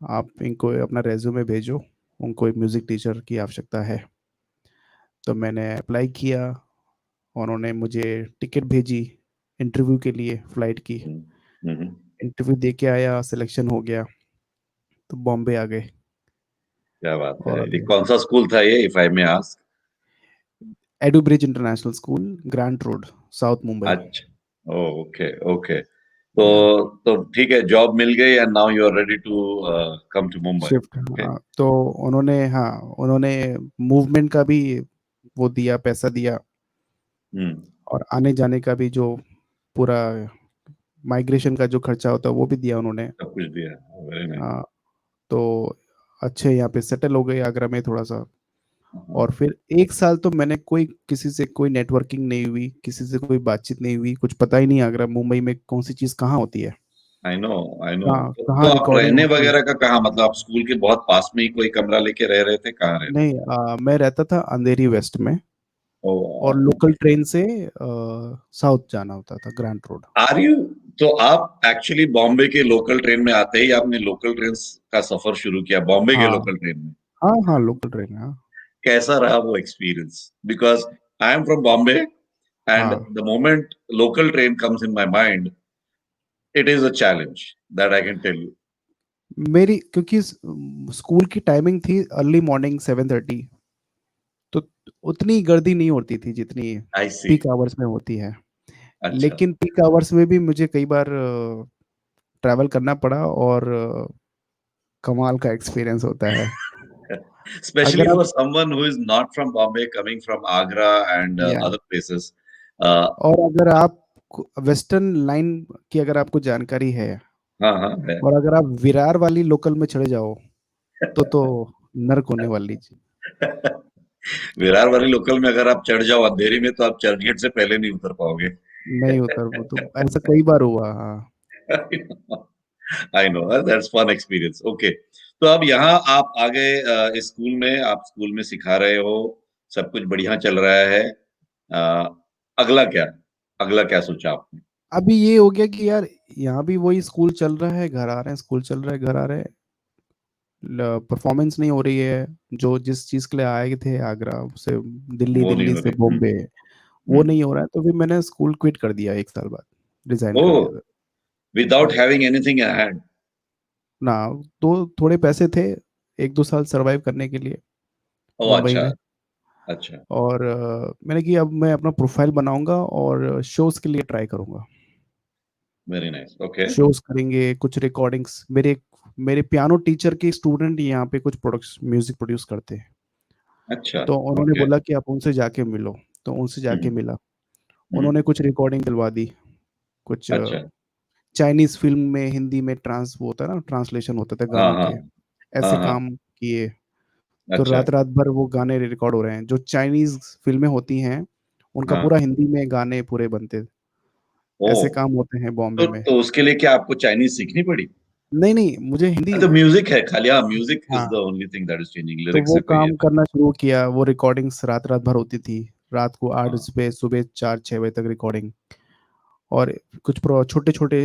आप इनको अपना रिज़्यूमे भेजो, उनको एक म्यूज़िक टीचर की आवश्यकता है। तो मैंने अप्लाई किया, उन्होंने मुझे टिकट भेजी इंटरव्यू के लिए फ्लाइट की। हुँ, हुँ, हुँ। इंटरव्यू दे के आया, सिलेक्शन हो गया, तो बॉम्बे आ गए। क्या बात है! और ये कौन-सा स्कूल था ये if I may ask? Edu bridge international school, grant road, south Mumbai. अच्छा, ओह! Okay, okay. तो या तो ठीक है, जॉब मिल गई and now you are ready to come to Mumbai, shift, okay? हाँ, तो उन्होंने मूवमेंट का भी वो दिया, पैसा दिया, हुँ, और आने-जाने का भी जो पूरा माइग्रेशन का जो खर्चा होता है वो भी दिया उन्होंने। सब कुछ दिया, वेरी नाइस। हाँ, तो अच्छे यहाँ पे सेटल हो गए आगरा में थोड़ा-सा। हाँ, और फिर 1 साल तो मैंने किसी से कोई नेटवर्किंग नहीं हुई, किसी से कोई बातचीत नहीं हुई, कुछ पता ही नहीं आगरा मुंबई में कौन-सी चीज़ कहाँ होती है, आई नो, आई नो। तो कहाँ आप रिकॉर्डिंग रहने होती है। वगैरह का कहाँ मतलब आप स्कूल के बहुत पास में ही कोई कमरा लेके रह रहे थे, कहाँ रहते थे? नहीं, मैं रहता था अंधेरी वेस्ट में, और ओह! लोकल ट्रेन से साउथ जाना होता था, ग्रांट रोड। आर यू तो आप एक्चुअली बॉम्बे के लोकल ट्रेन में आते ही आपने लोकल ट्रेन का सफर शुरू किया, बॉम्बे के हाँ, लोकल ट्रेन में। हाँ, हाँ, लोकल ट्रेन, हाँ। कैसा रहा वो experience? Because I am from Bombay and हाँ, the moment local train comes in my mind, it is a challenge that I can tell you. मेरी क्योंकि स्कूल की टाइमिंग थी अर्ली मॉर्निंग 7:30, तो उतनी गर्दी नहीं होती थी जितनी आई सी। पीक आवर्स में होती है। अच्छा। लेकिन पीक आवर्स में भी मुझे कई बार ट्रैवल करना पड़ा, और कमाल का एक्सपीरियंस होता है। Especially अगर आप for someone who is not from Bombay, coming from Agra and या other places. Uh, और अगर आप वेस्टर्न लाइन की अगर आपको जानकारी है, हाँ, हाँ, है। और अगर आप विरार वाली लोकल में चढ़े जाओ, तो नर्क होने वाली चीज़। विरार वाली लोकल में अगर आप चढ़ जाओ अंधेरी में तो आप चर्चगेट से पहले नहीं उतर पाओगे। नहीं उतर, वो तो ऐसा कई बार हुआ, हाँ। I know that's fun experience. Okay, तो अब यहाँ आप आ गए इस स्कूल में, आप स्कूल में सिखा रहे हो, सब कुछ बढ़िया चल रहा है। अगला क्या? अगला क्या सोचा आपने? अभी ये हो गया कि यार यहाँ भी वही स्कूल चल रहा है, घर आ रहे हैं, स्कूल चल रहा है, घर आ रहे हैं, परफॉर्मेंस नहीं हो रही है, जो जिस चीज़ के लिए आए थे आगरा से दिल्ली, वो नहीं दिल्ली हो से रही। बॉम्बे, वो हुँ। नहीं हो रहा है, तो फिर मैंने स्कूल क्विट कर दिया 1 साल बाद, रिज़ाइन कर ओह! दिया था। विदाउट हाँ, हैविंग एनीथिंग इन हैंड। ना, तो थोड़े पैसे थे 1-2 साल सर्वाइव करने के लिए ओह! मुंबई अच्छा, में, अच्छा। और मैंने कि अब मैं अपना प्रोफाइल बनाऊँगा और शोज़ के लिए ट्राई करूँगा। Very nice, okay. शोज़ करेंगे, कुछ रिकॉर्डिंग्स, मेरे पियानो टीचर के स्टूडेंट यहाँ पे कुछ प्रोडक्स म्यूज़िक प्रोड्यूस करते हैं। अच्छा, तो उन्होंने ओके। बोला कि आप उनसे जाके मिलो, तो उनसे हुँ, जाके हुँ, मिला। हुँ। उन्होंने कुछ रिकॉर्डिंग दिलवा दी, कुछ अच्छा। चाइनीज़ फ़िल्म में हिंदी में वो होता है ना, ट्रांसलेशन होते थे हाँ, गानों हाँ। के, हाँ, ऐसे हाँ। काम किए। तो अच्छा। रात-रात भर वो गाने रिकॉर्ड हो रहे हैं। जो चाइनीज़ फ़िल्में होती हैं, उनका हाँ। पूरा हिंदी में गाने पूरे बनते, ओह! ऐसे काम होते हैं तो बॉम्बे में। तो उसके लिए क्या आपको चाइनीज़ सीखनी पड़ी? नहीं नहीं, मुझे हिंदी। तो म्यूजिक है खाली, हाँ म्यूजिक इज हाँ, the only thing that is changing, तो लिरिक्स वो से कोई काम करना शुरू किया। वो रिकॉर्डिंग्स रात रात भर होती थी। रात को 8 हाँ, बजे, सुबह 4-6 बजे तक रिकॉर्डिंग। और कुछ छोटे छोटे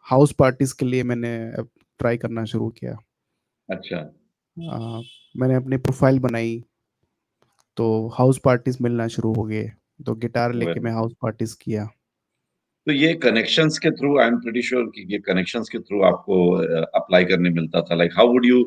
हाउस पार्टीज के लिए मैंने ट्राई करना शुरू किया। अच्छा। अ, मैंने अपनी प्रोफाइल बनाई, तो हाउस पार्टीज मिलना शुरू हो गए। तो गिटार लेके वेरी, मैं हाउस पार्टीज किया। तो ये कनेक्शंस के through, I am pretty sure कि ये कनेक्शंस के थ्रू आपको अप्लाई करने मिलता था। Like how would you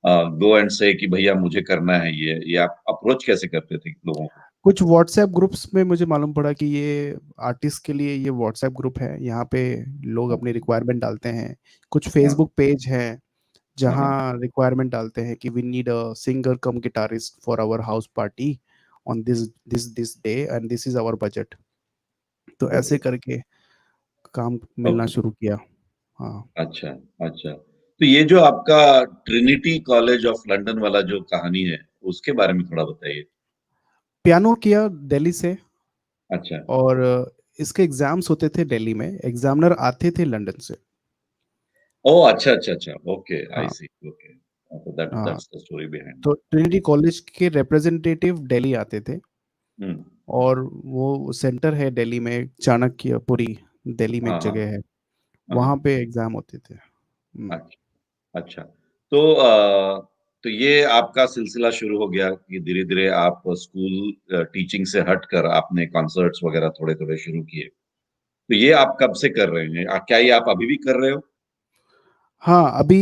go and से कि भैया मुझे करना है ये आप अप्रोच कैसे करते थे लोगों को? कुछ व्हाट्सएप ग्रुप्स में मुझे मालूम पड़ा कि ये आर्टिस्ट के लिए ये व्हाट्सएप ग्रुप है, यहाँ पे लोग हाँ, अपनी रिक्वायरमेंट डालते हैं। कुछ हाँ, फेसबुक पेज है हाँ, हाँ, जहाँ रिक्वायरमेंट डालते हैं कि we need a singer cum guitarist for our house party on this day and this is our budget. तो ऐसे ओके, करके काम मिलना ओके, शुरू किया। हाँ। अच्छा, अच्छा। तो ये जो आपका ट्रिनिटी कॉलेज ऑफ लंदन वाला जो कहानी है, उसके बारे में थोड़ा बताइए। पियानो किया दिल्ली से। अच्छा, और इसके एग्जाम्स होते थे दिल्ली में, एग्जामिनर आते थे लंदन से। ओह! अच्छा, अच्छा, अच्छा, ओके, आई हाँ। सी, ओके। तो हाँ, दैट्स द स्टोरी बिहाइंड तो इट। ट्रिनिटी कॉलेज के रिप्रेजेंटेटिव दिल्ली आते थे। हुँ, और वो सेंटर है दिल्ली में, चाणक्यपुरी, दिल्ली में हाँ, एक हाँ, जगह है, हाँ, वहाँ हाँ, पे एग्जाम होते थे। अच्छा, अच्छा। तो तो ये आपका सिलसिला शुरू हो गया कि धीरे-धीरे आप स्कूल टीचिंग से हटकर आपने कॉन्सर्ट्स वगैरह थोड़े-थोड़े शुरू किए। तो ये आप कब से कर रहे हैं? क्या ये आप अभी भी कर रहे हो? हाँ, अभी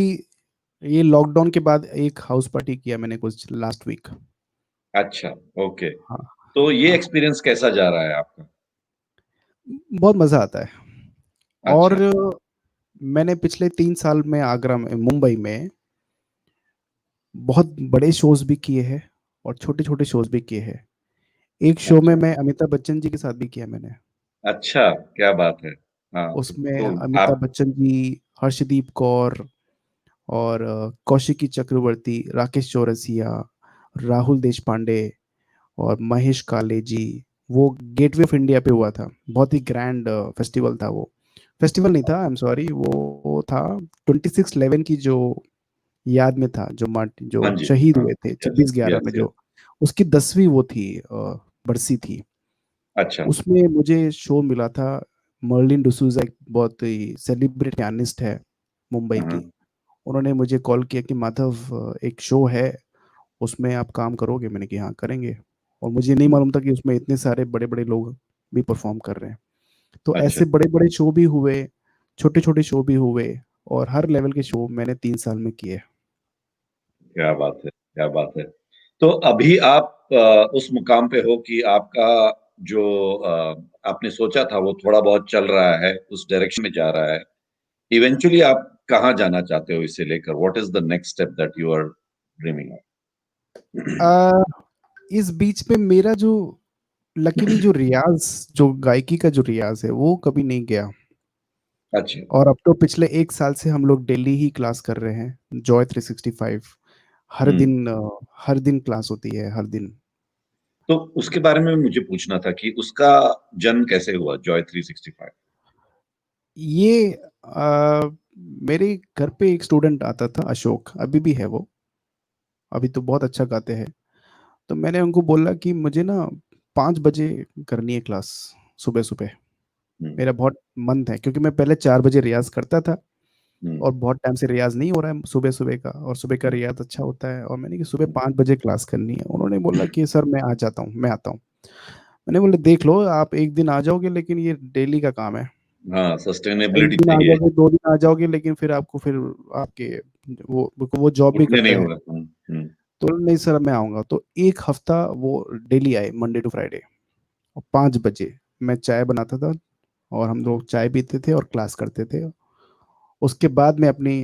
ये लॉकडाउन के बाद एक हाउस पार्टी किया मैंने कुछ लास्ट वीक। अच्छा, ओके। हाँ। तो ये हाँ, एक्सपीरियंस कैसा जा रहा है आपका? बहुत मज़ा आता है। और अच्छा, मैंने पिछले 3 साल में आगरा में, मुंबई में बहुत बड़े शोज भी किए हैं और छोटे छोटे शोज भी किए हैं। एक शो में अच्छा, मैं अमिताभ बच्चन जी के साथ भी किया मैंने। अच्छा, क्या बात है! हाँ, उसमें तो अमिताभ आप बच्चन जी, हर्षदीप कौर और कौशिकी चक्रवर्ती, राकेश चौरसिया, राहुल देशपांडे और महेश काले जी। वो गेटवे ऑफ इंडिया पे हुआ था। बहुत ही ग्रैंड फेस्टिवल था वो। फेस्टिवल नहीं था, आई एम सॉरी, वो था 26/11 की जो याद में था, हाँ जो जी, शहीद हाँ। हुए थे यस, 26/11 में, यस, यस। जो उसकी 10वीं वो थी, बरसी थी। अच्छा, उसमें मुझे शो मिला था। मर्लिन डिसूजा एक बहुत ही सेलिब्रिटी पियानिस्ट है मुंबई हाँ, की। हाँ। उन्होंने मुझे कॉल किया कि माधव, एक शो है, उसमें आप काम करोगे? मैंने कहा हाँ करेंगे। और मुझे नहीं हुँ, मालूम था कि उसमें इतने सारे बड़े बड़े लोग भी परफॉर्म कर रहे हैं। तो अच्छा, ऐसे बड़े बड़े शो भी हुए, छोटे छोटे शो भी हुए, और हर लेवल के शो मैंने 3 साल में किए। क्या बात है, क्या बात है! तो अभी आप उस मुकाम पे हो कि आपका जो आपने सोचा था वो थोड़ा बहुत चल रहा है, उस डायरेक्शन में जा रहा है। इवेंचुअली आप कहाँ जाना चाहते हो इसे लेकर? What is the next step that you are dreaming of? आ, इस बीच में मेरा जो लकीली जो रियाज, जो गायकी का जो रियाज है वो कभी नहीं गया। अच्छा, और अब तो पिछले 1 साल से हम लोग डेली ही क्लास कर रहे हैं, जॉय 365। हर हुँ। दिन हर दिन क्लास होती है, हर दिन। तो उसके बारे में मुझे पूछना था कि उसका जन्म कैसे हुआ जॉय 365? ये मेरे घर पे एक स्टूडेंट आता था, अशोक, अभी भी है वो। अभी तो बहुत अच्छा गाते हैं। तो मैंने उनको बोला कि मुझे ना 5 बजे करनी है क्लास, सुबह सुबह। हुँ, मेरा बहुत मन है, क्योंकि मैं पहले 4 बजे रियाज करता था। हुँ, और बहुत टाइम से रियाज नहीं हो रहा है सुबह सुबह का, और सुबह का हुँ, रियाज अच्छा होता है। और मैंने कि सुबह 5 बजे क्लास करनी है। उन्होंने बोला कि सर मैं आ जाता हूँ, मैं आता हूँ। मैंने बोला देख लो, आप एक दिन आ जाओगे, लेकिन ये डेली का काम है। हाँ, एक सस्टेनेबिलिटी दिन आ चाहिए, जाओगे, 2 दिन आ जाओगे, लेकिन फिर आपको फिर आपके वो जॉब भी उठने करते नहीं हैं। होगा। हुँ, तो नहीं सर मैं आऊंगा। तो एक हफ्ता वो डेली आए, मंडे टू फ्राइडे। और 5 बजे मैं चाय बनाता था, और हम लोग चाय पीते थे और क्लास करते थे। उसके बाद में अपनी,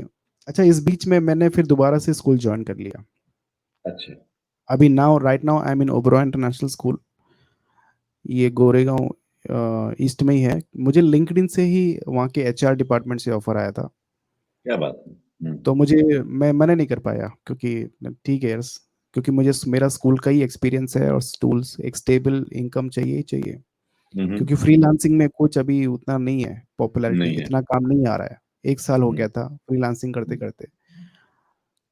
अच्छा इस बीच में मैंने फिर दोबारा से स्कूल ज्वाइन कर लिया। अच्छा, अभी now right now I am in Oberoi international school. ये गोरेगांव ईस्ट में ही है। मुझे लिंक्डइन से ही वहाँ के एचआर डिपार्टमेंट से ऑफर आया था। क्या बात है! हुँ, तो मुझे, मैं मना नहीं कर पाया, क्योंकि ठीक है यार, क्योंकि मुझे मेरा स्कूल का ही एक्सपीरियंस है, और स्टूल्स एक स्टेबल इनकम चाहिए ही चाहिए। हुँ, हुँ, क्योंकि फ्रीलांसिंग में कुछ अभी उतना नहीं है, पॉपुलैरिटी नहीं है। इतना काम नहीं आ रहा है। 1 साल हो गया था फ्रीलांसिंग करते करते।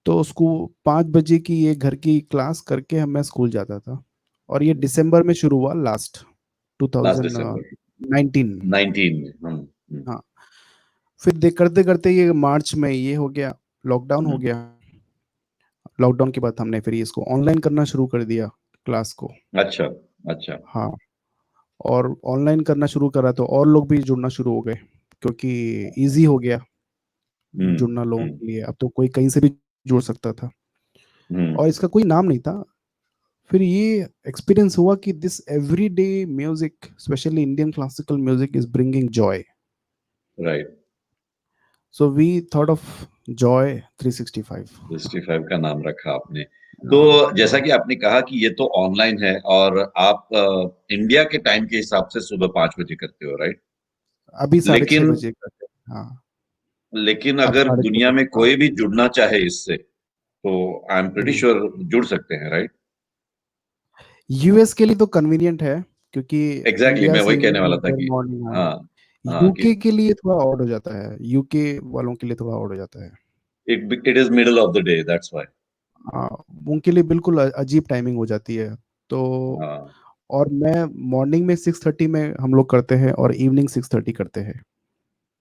तो स्कूल 5 बजे की ये घर की क्लास करके मैं स्कूल जाता था, और ये दिसंबर में शुरू हुआ, लास्ट लास्ट दिसंबर 2019। 19 में। हाँ, फिर करते करते ये मार्च में ये हो गया, लॉकडाउन हो हम्म, गया। लॉकडाउन के बाद हमने फिर इसको ऑनलाइन करना शुरू कर दिया, क्लास को। अच्छा अच्छा। हाँ, और ऑनलाइन करना शुरू करा तो और लोग भी जुड़ना शुरू हो गए, क्योंकि इजी हो गया हम्म जुड़ना लोगों हम्म के लिए। अब तो कोई कहीं से भी जुड़ सकता था, हम्म और इसका कोई नाम नहीं था। फिर ये एक्सपीरियंस हुआ कि this everyday music, specially Indian classical music, is bringing joy. Right. So we thought of joy 365। 65 का नाम रखा आपने। तो हाँ, जैसा कि आपने कहा कि ये तो ऑनलाइन है और आप इंडिया के टाइम के हिसाब से सुबह 5 बजे करते हो, राइट? अभी 6:30 लेकिन बजे करते हैं। हाँ, लेकिन अब अगर 6:30 दुनिया बजे। में हाँ। कोई भी जुड़ना चाहे इससे, तो आई एम प्रीटी श्योर जुड़ सकते हैं, राइट? यूएस के लिए तो कन्वीनियंट है, क्योंकि एग्जैक्टली, इंडिया मैं से वही कहने वाला इवनिंग था देन कि मॉर्निंग। हाँ, हाँ हाँ कि यूके के लिए थोड़ा ऑड हो जाता है, यूके वालों के लिए थोड़ा ऑड हो जाता है। It is middle of the day, that's why. हाँ, उनके लिए बिल्कुल अजीब टाइमिंग हो जाती है। तो हाँ, और मैं मॉर्निंग में 6:30 में हम लोग करते हैं, और इवनिंग 6:30 करते हैं।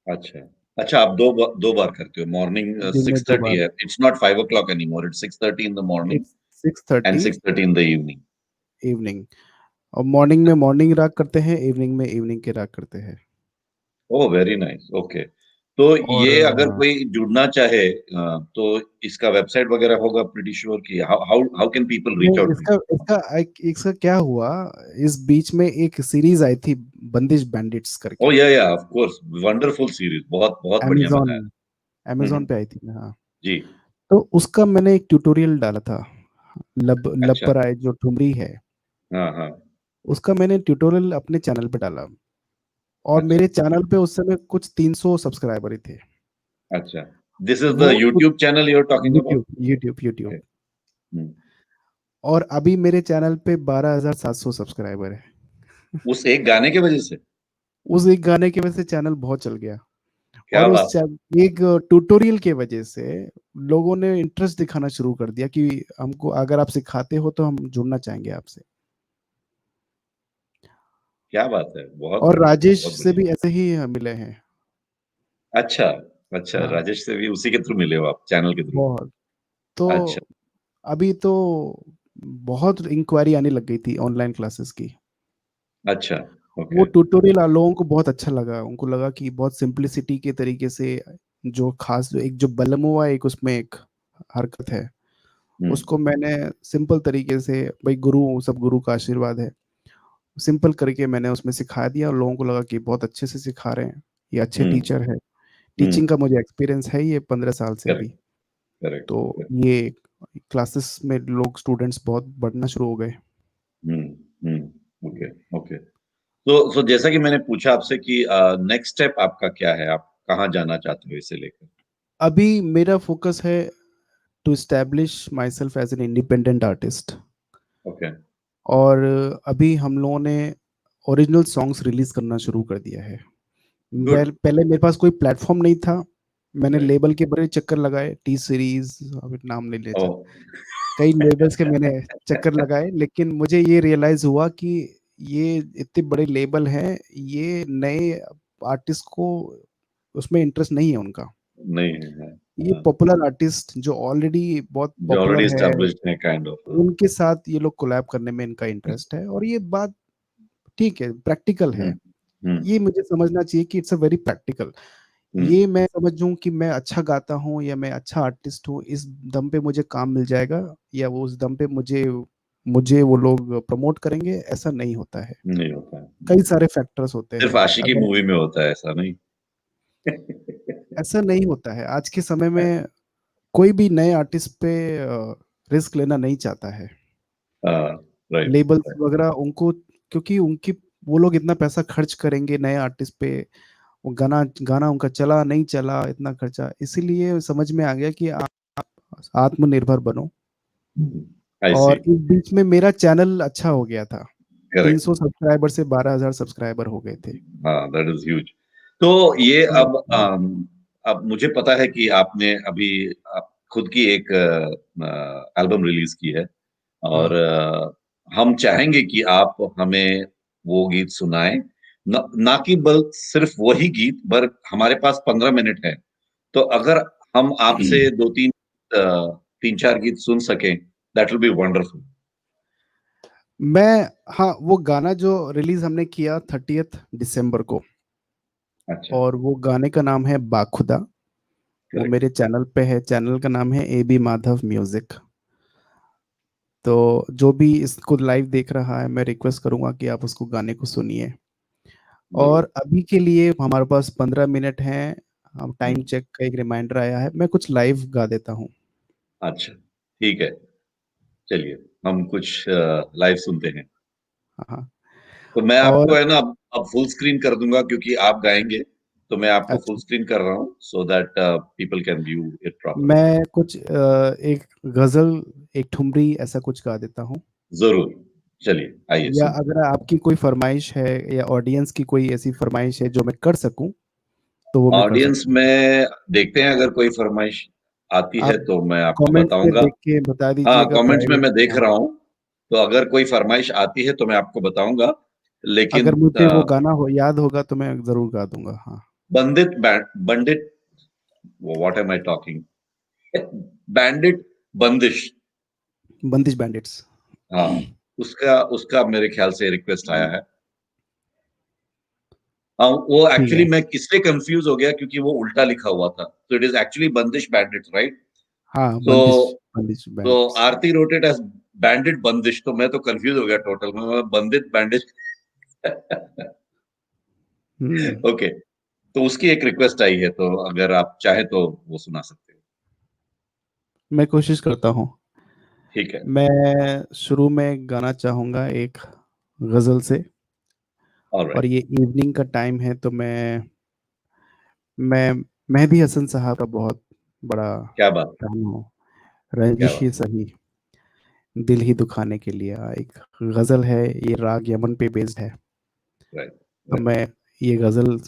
अच्छा अच्छा। आप दो बार करते हो, मॉर्निंग दिन में 2 6:30 बार। है, it's not 5 o'clock anymore, it's 6:30 in the morning it's and 6:30 6:30 in the evening. Evening, और मॉर्निंग में मॉर्निंग राग करते हैं, इवनिंग में इवनिंग के राग करते हैं। Oh very nice, okay. तो और ये अगर कोई जुड़ना चाहे तो इसका वेबसाइट वगैरह होगा, प्रीटी श्योर कि how how how can people reach नहीं, आउट टू इसका इसका इसका क्या हुआ, इस बीच में एक सीरीज आई थी, बंदिश बैंडिट्स यू? करके। ओह या ऑफ कोर्स, वंडरफुल सीरीज, बहुत बहुत बढ़िया अमेजोन बनाया। अमेजोन पे आई थी ना। हाँ, जी। तो उसका मैंने एक ट्यूटोरियल डाला था, लब अच्छा। पर आए जो ठुमरी है, हाँ हाँ। उसका मैंने ट्यूटोरियल अपने चैनल पे डाला। और अच्छा मेरे चैनल पे उस समय कुछ 300 सब्सक्राइबर ही थे। अच्छा। दिस इज द वो YouTube channel you are talking about? YouTube YouTube YouTube. हम्म। और अभी मेरे चैनल पे 12,700 सब्सक्राइबर है। उस एक गाने की वजह से? उस एक गाने की वजह से चैनल बहुत चल गया। क्या और बात है। एक ट्यूटोरियल के वजह से लोगों ने इंटरेस्ट दिखाना शुरू कर दिया कि हमको अगर आप सिखाते हो तो हम जुड़ना चाहेंगे आपसे। क्या बात है, बहुत और बढ़िया राजेश बहुत से बढ़िया। भी ऐसे ही मिले हैं। अच्छा अच्छा, हाँ, राजेश से भी उसी के थ्रू मिले हो आप, चैनल के थ्रू? बहुत। तो अच्छा। अभी तो बहुत इंक्वायरी आने लग गई थी ऑनलाइन क्लासेस की। अच्छा। वो ओके। ट्यूटोरियल लोगों को बहुत अच्छा लगा, उनको लगा कि बहुत सिंपलिसिटी के तरीके से, जो खास एक जो बलमुआ एक उसमें एक हरकत है, हम्म उसको मैंने सिंपल तरीके से, भाई गुरु, सब गुरु का आशीर्वाद है, सिंपल करके मैंने उसमें सिखा दिया, और लोगों को लगा कि बहुत अच्छे से सिखा रहे हैं, ये अच्छे हम्म टीचर है। टीचिंग हम्म। का मुझे एक्सपीरियंस है ये 15 साल से अभी। Correct correct. तो ये क्लासेस में लोग, स्टूडेंट्स बहुत बढ़ना शुरू हो गए। Okay okay. तो जैसा कि मैंने पूछा आपसे कि नेक्स्ट स्टेप आपका क्या है, आप कहाँ जाना चाहते हो इसे लेकर? अभी मेरा फोकस है to establish myself as an independent artist. Okay. और अभी हम लोगों ने ओरिजिनल सॉन्ग्स रिलीज करना शुरू कर दिया है। गुड। पहले मेरे पास कोई प्लेटफॉर्म नहीं था, मैंने राइट। लेबल के बड़े चक्कर लगाए, टी सीरीज, अभी नाम नहीं ले ओ। सकते, कई लेबल्स के मैंने चक्कर लगाए, लेकिन मुझे ये रियलाइज हुआ कि ये इतने बड़े लेबल हैं, ये नए आर्टिस्ट को उसमें इंटरेस्ट नहीं है उनका। नहीं है। ये पॉपुलर आर्टिस्ट जो ऑलरेडी बहुत जो ऑलरेडी पॉपुलर है, एस्टेब्लिश्ड है काइंड ऑफ। उनके साथ ये लोग कोलैब करने में इनका इंटरेस्ट है। और ये बात ठीक है, प्रैक्टिकल है। हम्म हम्म ये मुझे समझना चाहिए कि इट्स अ वेरी प्रैक्टिकल। हम्म। ये मैं समझूं कि मैं अच्छा गाता हूँ या मैं अच्छा आर्टिस्ट हूँ, इस दम पे मुझे काम मिल जाएगा, या वो उस दम पे मुझे मुझे वो लोग प्रमोट करेंगे, ऐसा नहीं होता है। नहीं होता है। कई सारे फैक्टर्स होते सिर्फ हैं। आशिकी अगर मूवी में होता है, ऐसा नहीं। ऐसा नहीं होता है, आज के समय में कोई भी नए आर्टिस्ट पे रिस्क लेना नहीं चाहता है। हाँ। राइट। लेबल्स वगैरह उनको, क्योंकि उनकी, वो लोग इतना पैसा खर्च करेंगे नए आर्टिस्ट पे, वो गाना गाना उनका चला नहीं चला, इतना खर्चा, इसीलिए समझ में आ गया कि आप आत्मनिर्भर बनो। आई सी। और इस बीच में मेरा चैनल अच्छा हो गया था, करेक्ट। 300 सब्सक्राइबर से 12,000 सब्सक्राइबर हो गए थे। हाँ, दैट इज ह्यूज। तो ये तो अब अब मुझे पता है कि आपने अभी खुद की एक एल्बम रिलीज की है और हम चाहेंगे कि आप हमें वो गीत सुनाएं, ना कि बल सिर्फ वही गीत, पर हमारे पास 15 मिनट है, तो अगर हम आपसे दो तीन तीन चार गीत सुन सकें, दैट विल बी वंडरफुल। मैं, हाँ, वो गाना जो रिलीज हमने किया 30th दिसंबर को, अच्छा, और वो गाने का नाम है बाखुदा। वो करेक्ट। मेरे चैनल पे है, चैनल का नाम है AB माधव म्यूजिक। तो जो भी इसको लाइव देख रहा है, मैं रिक्वेस्ट करूंगा कि आप उसको गाने को सुनिए। जरूर। और अभी के लिए हमारे पास 15 मिनट हैं। हम टाइम हम्म, चेक का एक रिमाइंडर आया है, मैं कुछ लाइव गा देता हूँ। अच्छा, ठीक है, चलिए हम कुछ लाइव सुनते हैं। हाँ। तो मैं आपको और है ना अब फुल स्क्रीन कर दूंगा क्योंकि आप गाएंगे, तो मैं आपको फुल अच्छा, स्क्रीन कर रहा हूँ so that people can view it properly. मैं कुछ एक गजल, एक ठुमरी ऐसा कुछ गा देता हूँ। जरूर, चलिए आइए या सुनते अगर आपकी कोई फरमाइश है, या ऑडियंस की कोई ऐसी फरमाइश है जो मैं कर सकूं, तो वो हैं। मैं कर ऑडियंस सकता हूँ। में देखते हैं, अगर कोई फरमाइश आती है आप तो मैं आपको कमेंट्स में बताऊंगा। देख के बता हाँ, दीजिएगा कमेंट्स में प्राइवेट। मैं देख हाँ, रहा हूँ, तो अगर कोई फरमाइश आती है तो मैं आपको बताऊंगा, लेकिन अगर मुझे वो गाना हो याद होगा तो मैं जरूर गा दूंगा। हाँ, बंदित what am I talking, bandit Bandish, Bandish bandits. हाँ, उसका उसका मेरे ख्याल से रिक्वेस्ट आया है। हाँ, वो ठीक एक्चुअली है। मैं किससे कंफ्यूज हो गया क्योंकि वो उल्टा लिखा हुआ था, तो it is actually Bandish bandits, right? हाँ, तो बंदिश, बंदिश तो bandits. Aarti wrote it as bandit Bandish, तो मैं तो कंफ्यूज हो गया टोटल में, मैं बंदित बैंडिश। हम्म, ओके, तो उसकी एक रिक्वेस्ट आई है, तो अगर आप चाहे तो वो सुना सकते हो। मैं कोशिश करता हूँ। ठीक है। मैं शुरू में गाना चाहूंगा एक गजल से। और ऑलराइट। ये इवनिंग का टाइम है, तो मैं मेहदी हसन साहब का बहुत बड़ा क्या बात है, फैन हूँ। क्या रंजिश बात ही सही, दिल ही दुखाने के लिए, एक गजल है। ये राग यमन पे बेस्ड है। है, राइट, तो राइट, मैं ये गजल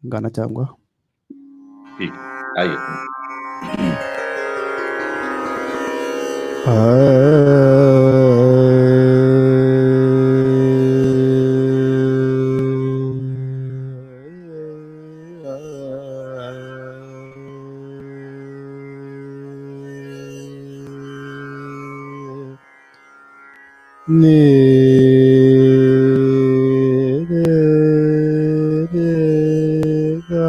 गाना चाहूंगा। ठीक है, आइए सुनते ने गा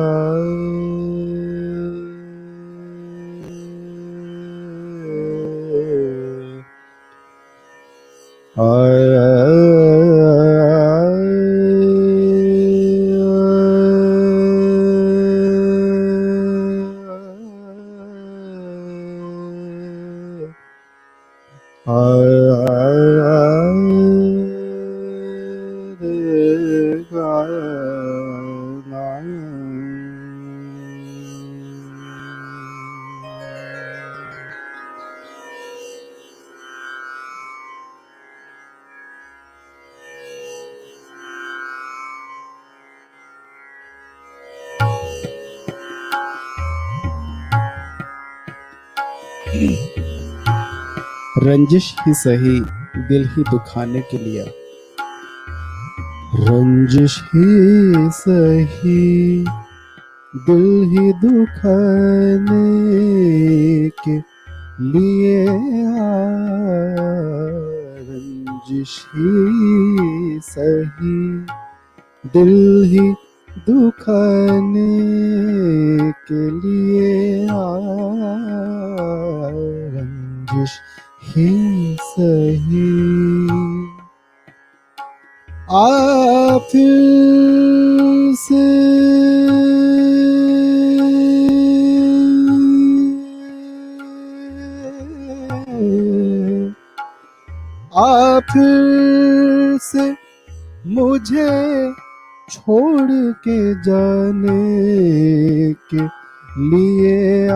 रंजिश ही सही, दिल ही दुखाने के लिए। रंजिश ही सही, दिल ही दुखाने के लिए रंजिश ही सही, दिल ही दुखाने के लिए रंजिश ही सही। आ फिर से आ फिर से मुझे छोड़ के जाने के लिए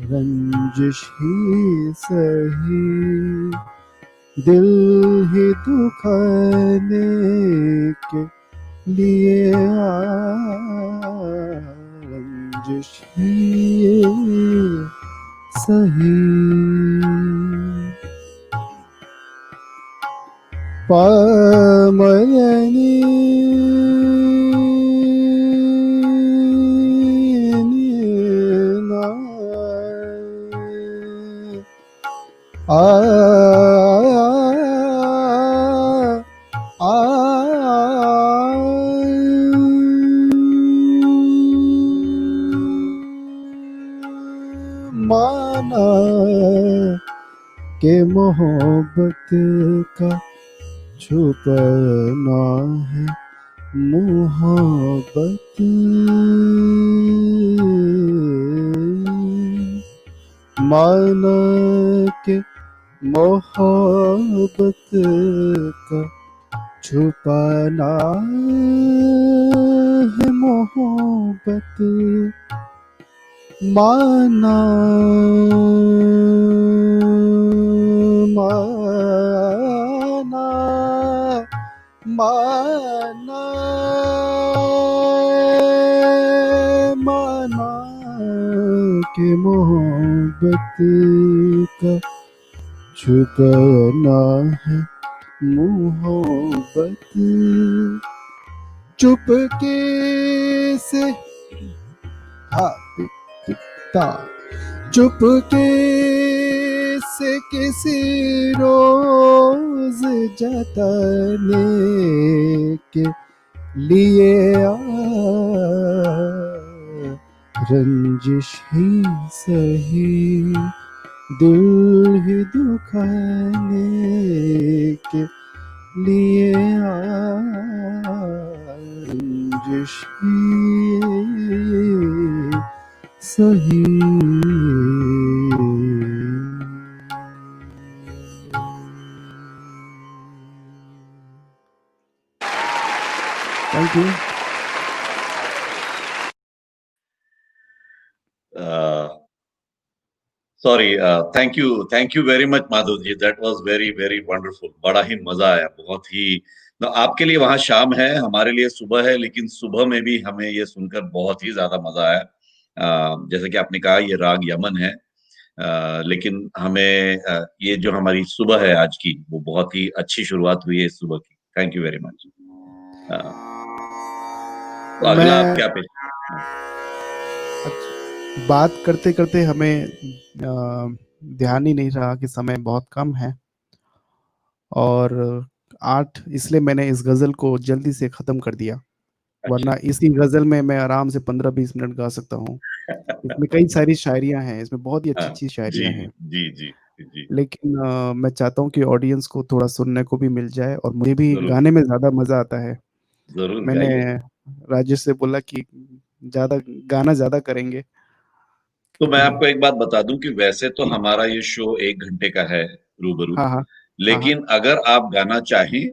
रंजिश ही सही, दिल ही दुखाने के लिए रंजिश ये सही पामयनी आ माना के मोहब्बत का छुपना है मोहब्बत माना के मोहब्बत का छुपाना है मोहब्बत माना माना माना माना के मोहब्बत का छुपाना है मोहब्बत चुपके से ता चुपके से किसी रोज जताने के लिए रंजिश ही सही दिल ही दुखाने के लिए रंजिश ही सही thank you sorry thank you very much Madhav ji, that was very very wonderful. बड़ा ही मजा आया, बहुत ही। आपके लिए वहां शाम है, हमारे लिए सुबह है, लेकिन सुबह में भी हमें ये सुनकर बहुत ही ज्यादा मजा आया। जैसे कि आपने कहा ये राग यमन है, लेकिन हमें ये जो हमारी सुबह है आज की, वो बहुत ही अच्छी शुरुआत हुई है इस सुबह की। Thank you very much. तो अगला आप क्या पेश? बात करते करते हमें ध्यान ही नहीं रहा कि समय बहुत कम है, और 8 इसलिए मैंने इस गजल को जल्दी से खत्म कर दिया, वरना इसी गजल में मैं आराम से 15-20 मिनट गा सकता हूँ। इसमें कई सारी शायरियां हैं, इसमें बहुत ही अच्छी शायरियां जी हैं, जी जी जी, लेकिन मैं चाहता हूँ कि ऑडियंस को थोड़ा सुनने को भी मिल जाए, और मुझे भी जरूर गाने में ज्यादा मजा आता है। जरूर मैंने गाइए। राजेश से बोला कि ज्यादा गाना ज्यादा करेंगे। तो मैं आपको एक बात बता दूं कि वैसे तो हमारा ये शो 1 घंटे का है, रूबरू। हाँ हाँ हाँ हाँ। लेकिन अगर आप गाना चाहें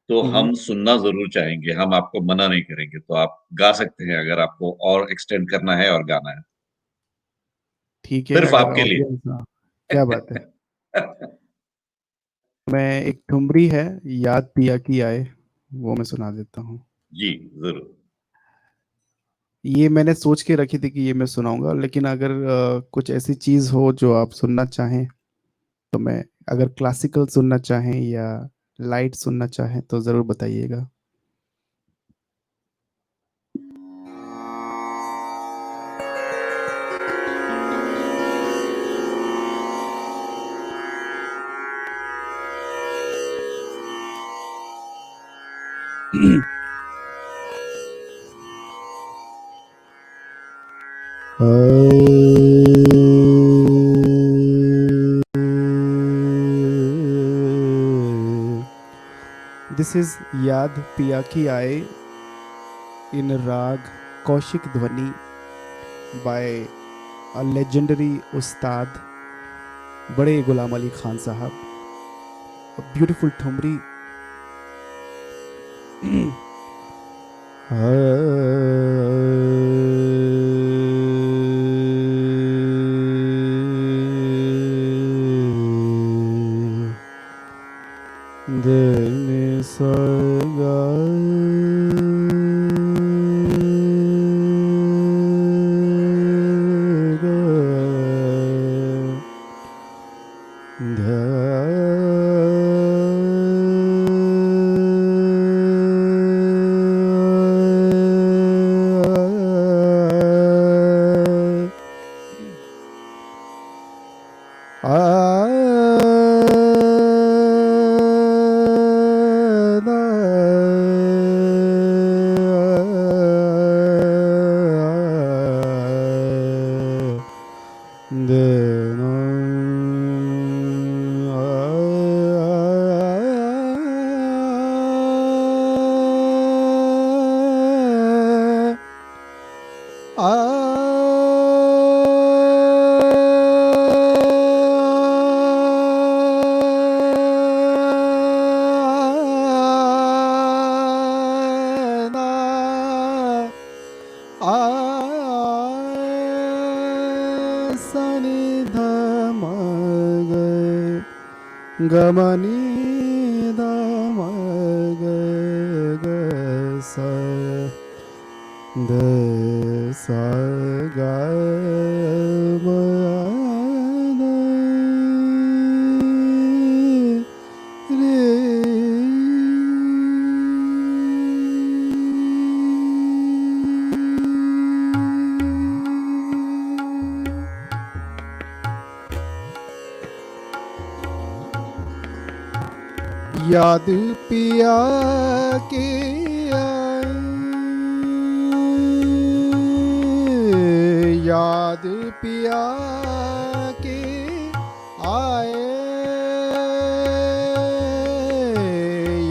तो हम्म, हम सुनना जरूर चाहेंगे, हम आपको मना नहीं करेंगे। तो आप गा सकते हैं अगर आपको और एक्सटेंड करना है और गाना है, ठीक है, सिर्फ अगर आपके लिए। ऑडियंस, हाँ, क्या बात है। मैं एक ठुमरी है, याद पिया की आए, वो मैं सुना देता हूँ। जी जरूर। ये मैंने सोच के रखी थी कि ये मैं सुनाऊंगा, लेकिन अगर कुछ ऐसी चीज हो जो आप सुनना चाहें तो मैं, अगर क्लासिकल सुनना चाहें या लाइट सुनना चाहें तो जरूर बताइएगा। दिस इज याद पिया की आए इन राग कौशिक ध्वनि बाय अ लेजेंडरी उस्ताद बड़े गुलाम अली खान साहब, ब्यूटीफुल ठुमरी। दिल सगा गमनी दम ग ग स द स ग म द रे। याद पिया के आए, याद पिया के आए,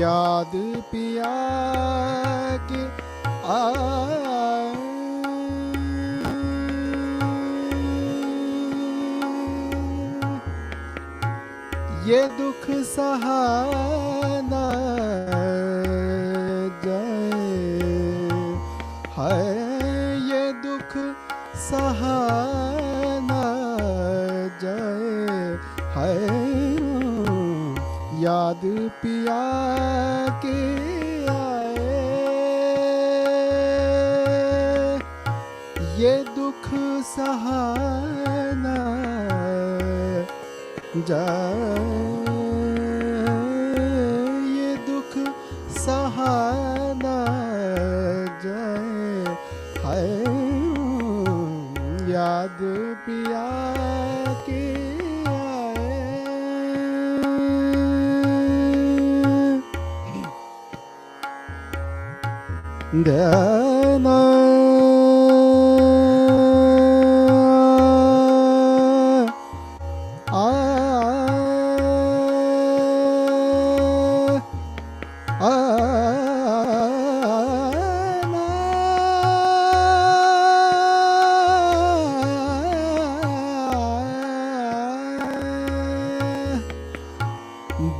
याद पिया के आए। ये दुख सहाना जाए है, ये दुख सहाना जाए है। याद पिया के आए, ये दुख सहाना जाए, ये दुख सहाना जाए है। याद पिया के आए। गाना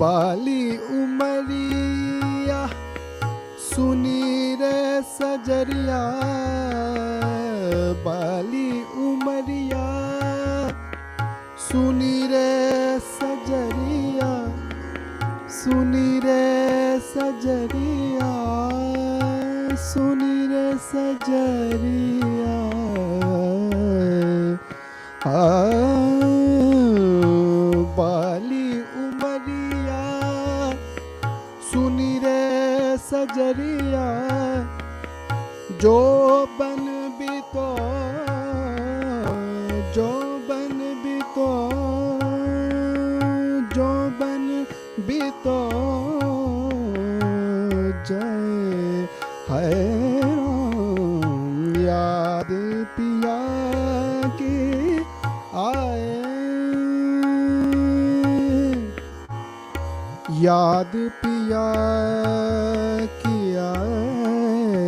बाली उमरिया सुनी रे सजरिया, बाली उमरिया सुनी रे सजरिया, सुनी रे सजरिया, सुनी रे सजरिया। बाली उमरिया सुनी रे सजरिया, जो बन भी तो, जो बन भी तो, जो बन भी तो जाए है। याद पिया के आए, याद पिया की आए,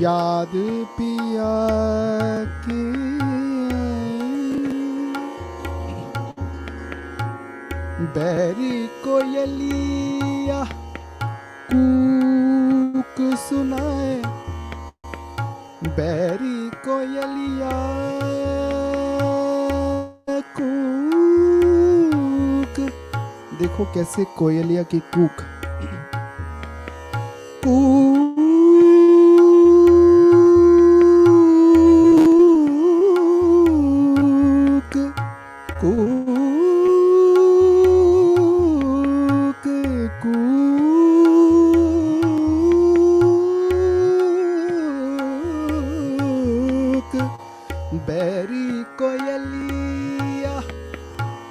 याद पिया की आए। बैरी कोयलिया कूक सुनाए, बैरी कोयलिया कूक। देखो कैसे कोयलिया की कूक, कूक कूक कूक। बैरी कोयलिया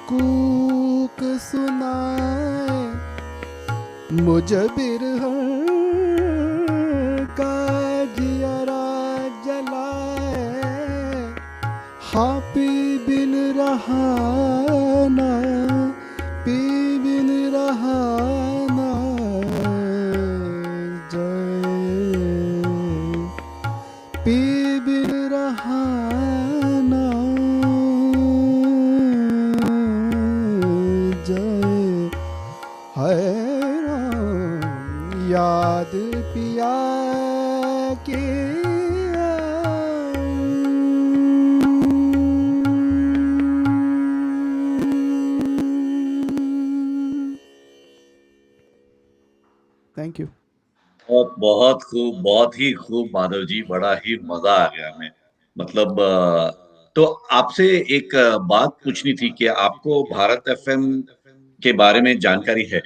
कूक सुनाए, मुझ बिरह का जियरा जलाए। हाँ पी बिन रहा ना, पी बिन रहा ना जाए, पी बिन रहा ना जाए है। याद पिया के आए। Thank you. बहुत बहुत खूब, बहुत ही खूब माधव जी, बड़ा ही मजा आ गया हमें। मतलब तो आपसे एक बात पूछनी थी कि आपको भारत एफएम के बारे में जानकारी है?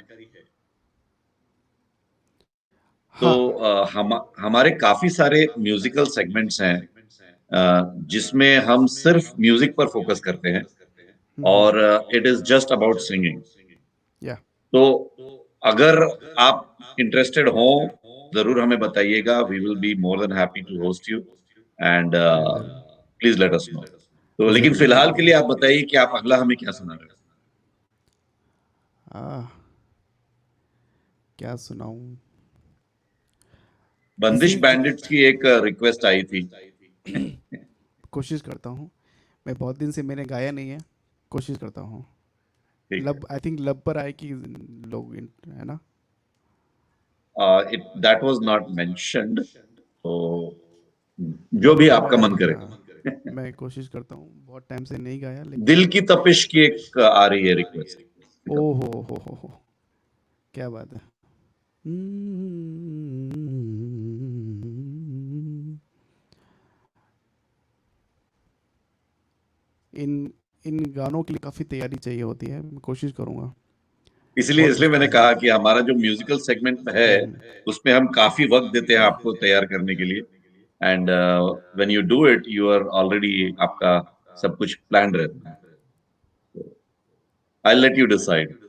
तो हाँ। हमारे काफी सारे म्यूजिकल सेगमेंट्स हैं जिसमें हम सिर्फ म्यूजिक पर फोकस करते हैं और it is just about singing. या तो अगर आप इंटरेस्टेड हो जरूर हमें बताइएगा, we will be more than happy to host you and please let us know. तो लेकिन जरूर फिलहाल जरूर। के लिए आप बताइए कि आप अगला हमें क्या सुना रहे आ, क्या सुनाऊं? हो? बंदिश किसी बैंडिट्स की एक रिक्वेस्ट आई थी। कोशिश करता हूँ। मैं बहुत दिन से मैंने गाया नहीं है, कोशिश करता हूँ। ठीक है, लब आई थिंक लब पर आए कि लोग है ना। It that was not mentioned, तो जो लब भी पर आपका आए, मन करे। हाँ। मैं कोशिश करता हूँ, बहुत टाइम से नहीं गाया लेकिन। दिल की तपिश की एक आ रही है रिक्वेस्ट। ओ हो, क्या बात है। इन इन गानों के लिए काफ़ी तैयारी चाहिए होती है, मैं कोशिश करूँगा। इसलिए बहुत इसलिए मुश्किल मैंने है। कहा कि हमारा जो म्यूजिकल सेगमेंट है उसमें हम काफी वक्त देते हैं आपको तैयार करने के लिए। And when you do it you are already, आपका सब कुछ प्लान रहता है। I let you decide.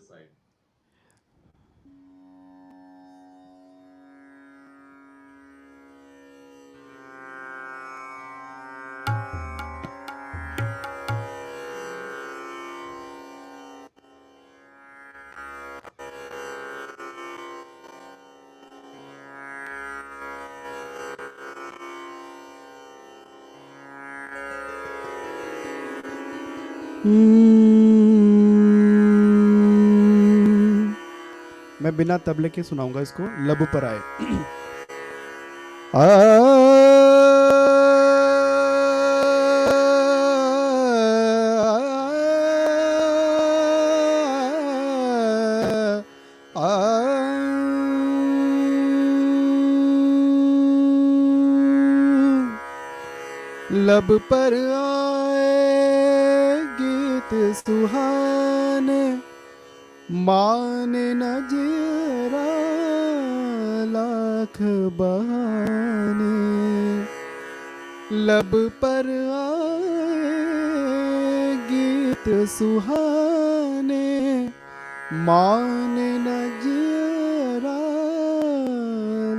मैं बिना तबले के सुनाऊंगा इसको, लब पर आए। आ, लब पर आए गीत सुहाने, माने न जेरा लाख बहाने। लब पर आए गीत सुहाने, माने न जेरा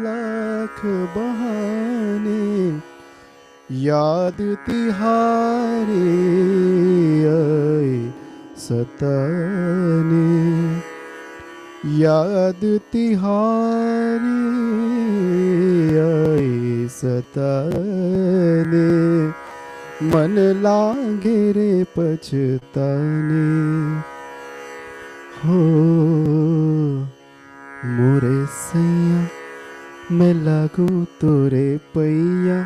लाख बहाने। याद तिहारी आए सताने, याद तिहारी आए सताने। मन लागे रे पछताने, हो मोरे सैया मैं लागू तोरे पैया।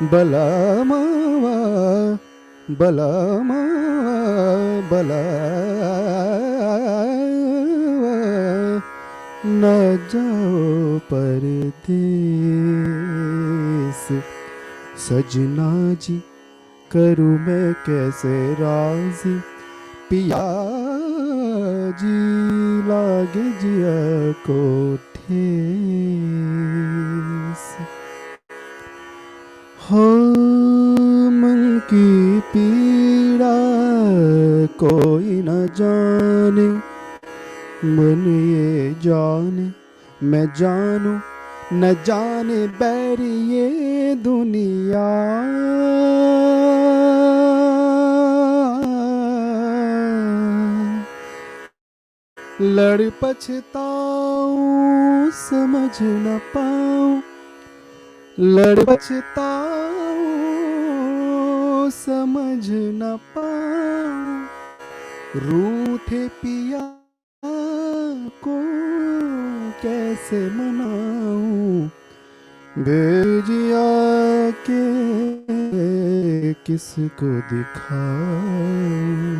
बला मावा बला मावा बला न जाओ परदेस। सजना जी करूँ मैं कैसे राजी, पिया जी लागे जिया को ठेस। हो मन की पीड़ा कोई न जाने, मन ये जाने मैं जानू न जाने बैरी ये दुनिया। लड़ पछताऊं समझ न पाऊं, लड़ पछताऊं समझ न पाऊं। रूठे पिया को कैसे मनाऊं, बेजिया के किसको दिखाऊं।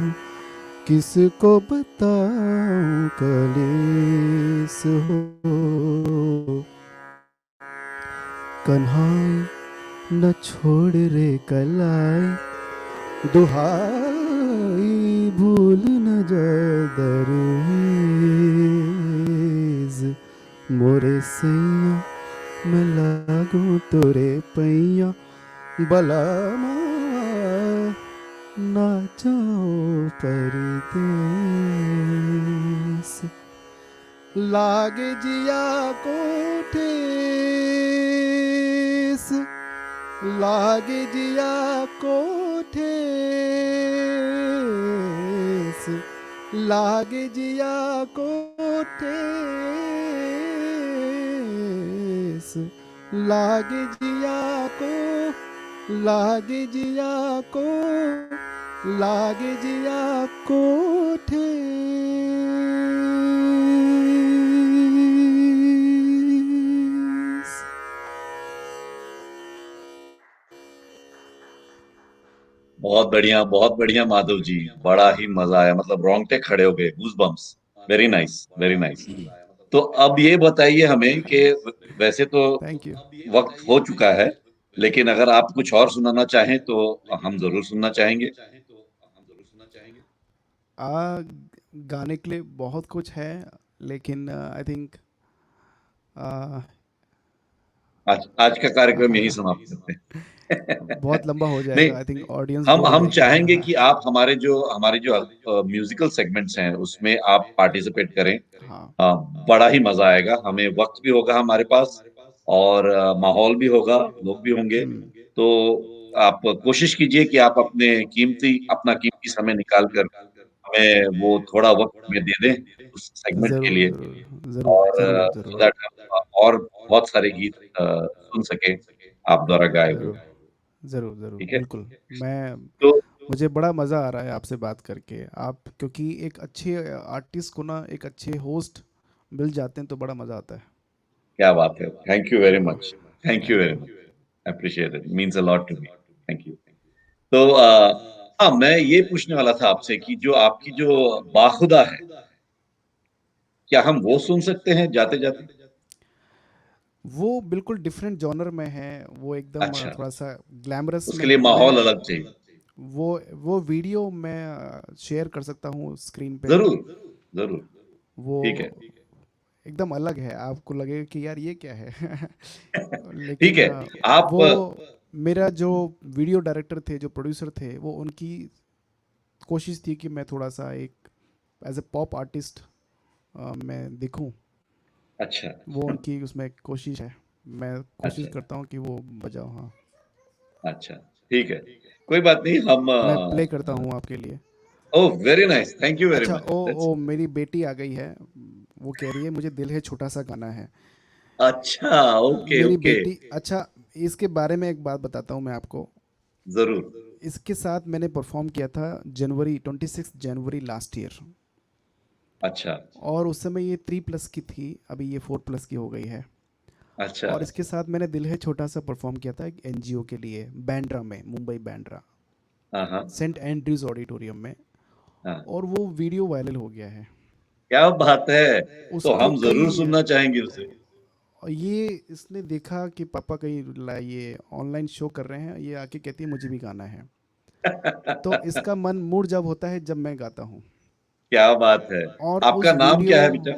किसको बताऊं कलेस हो, कन्हाई न छोड़ रे कलाई, दुहाई भूल न जा दरवेज, मोरे सैया मैं लागू तोरे पैया, बलामा ना जाओ परदेस, लागे जिया को ठेस, लागे जिया को ठेस, लागे जिया को ठेस, लागे जिया को, लागे जिया को, लागे जिया को ठेस। बहुत बढ़िया माधव जी, बड़ा ही मजा आया, मतलब रोंगटे खड़े हो गए, goose bumps. Very nice, very nice. तो अब ये बताइए हमें कि वैसे तो थैंक यू। वक्त हो चुका है, लेकिन अगर आप कुछ और सुनाना चाहें तो हम जरूर सुनना चाहेंगे। गाने के लिए बहुत कुछ है, लेकिन आई थिंक आज का कार्यक्रम यही समाप्त करते हैं। बहुत लंबा हो नहीं, जाएगा, आई थिंक ऑडियंस हम बोर हो हम जाएगी। चाहेंगे कि आप हमारे जो म्यूजिकल सेगमेंट्स हैं उसमें आप पार्टिसिपेट करें। हाँ। बड़ा ही मजा आएगा, हमें वक्त भी होगा हमारे पास, और माहौल भी होगा, लोग भी होंगे। तो आप कोशिश कीजिए कि आप अपना कीमती समय निकाल कर हमें वो थोड़ा वक्त में दे दें उस सेगमेंट के जरूर लिए, जरूर जरूर और जरूर सो जरूर दैट हम और बहुत सारे गीत सुन सके आप द्वारा गाए हुए। जरूर जरूर जरूर ठीक है। बिल्कुल। मैं तो मुझे बड़ा मज़ा आ रहा है आपसे बात करके। आप क्योंकि एक अच्छे आर्टिस्ट को ना एक अच्छे होस्ट मिल जाते हैं तो बड़ा मज़ा आता है। क्या बात है, thank you very much, thank you thank very you. Much, appreciate it, means a lot to me, thank you. तो हाँ, मैं ये पूछने वाला था आपसे कि जो आपकी जो बाखुदा है, क्या हम वो सुन सकते हैं जाते जाते? वो बिल्कुल डिफरेंट जॉनर में है, वो एकदम अच्छा, थोड़ा सा ग्लैमरस में उसके लिए है। माहौल मैं अलग चाहिए। वो वीडियो मैं शेयर कर सकता हूँ स्क्रीन पे। जरूर, जरूर। वो ठीक है। एकदम अलग है, आपको लगेगा कि यार ये क्या है। ठीक लेकिन है। आप वो मेरा जो वीडियो डायरेक्टर थे, जो प्रोड्यूसर थे, वो उनकी कोशिश थी कि मैं थोड़ा सा एक एज ए पॉप आर्टिस्ट मैं दिखूं। अच्छा, वो उनकी उसमें कोशिश है, मैं कोशिश अच्छा, करता हूँ कि वो बजाओ। हाँ, अच्छा, ठीक है। कोई बात नहीं, हम मैं प्ले करता हूँ आपके लिए। Oh very nice, thank you very अच्छा, मच, दैट्स ओ मेरी बेटी आ गई है, वो कह रही है मुझे दिल है छोटा सा गाना है। अच्छा, ओके मेरी ओके, बेटी, अच्छा, इसके बारे में एक बात बताता हूँ मैं आपको। जरूर। इसके साथ मैंने परफॉर्म किया था जनवरी 26 जनवरी लास्ट ईयर, अच्छा, और उस समय ये 3+ की थी, अभी ये 4+ की हो गई है। अच्छा, और इसके साथ मैंने दिल है छोटा सा परफॉर्म किया था एक एनजीओ के लिए, बैंड्रा में, मुंबई बैंड्रा, हाँ हाँ सेंट एंड्रयूज ऑडिटोरियम में। हाँ, और वो वीडियो वायरल हो गया है। क्या बात है, तो उसके हम जरूर कई सुनना चाहेंगे उसे। और ये इसने देखा कि पापा कहीं ये ऑनलाइन शो कर रहे हैं, ये आके कहती है मुझे भी गाना है। तो इसका मन मूड जब होता है जब मैं गाता हूँ। क्या बात है। और आपका उस नाम वीडियो, क्या है बेटा?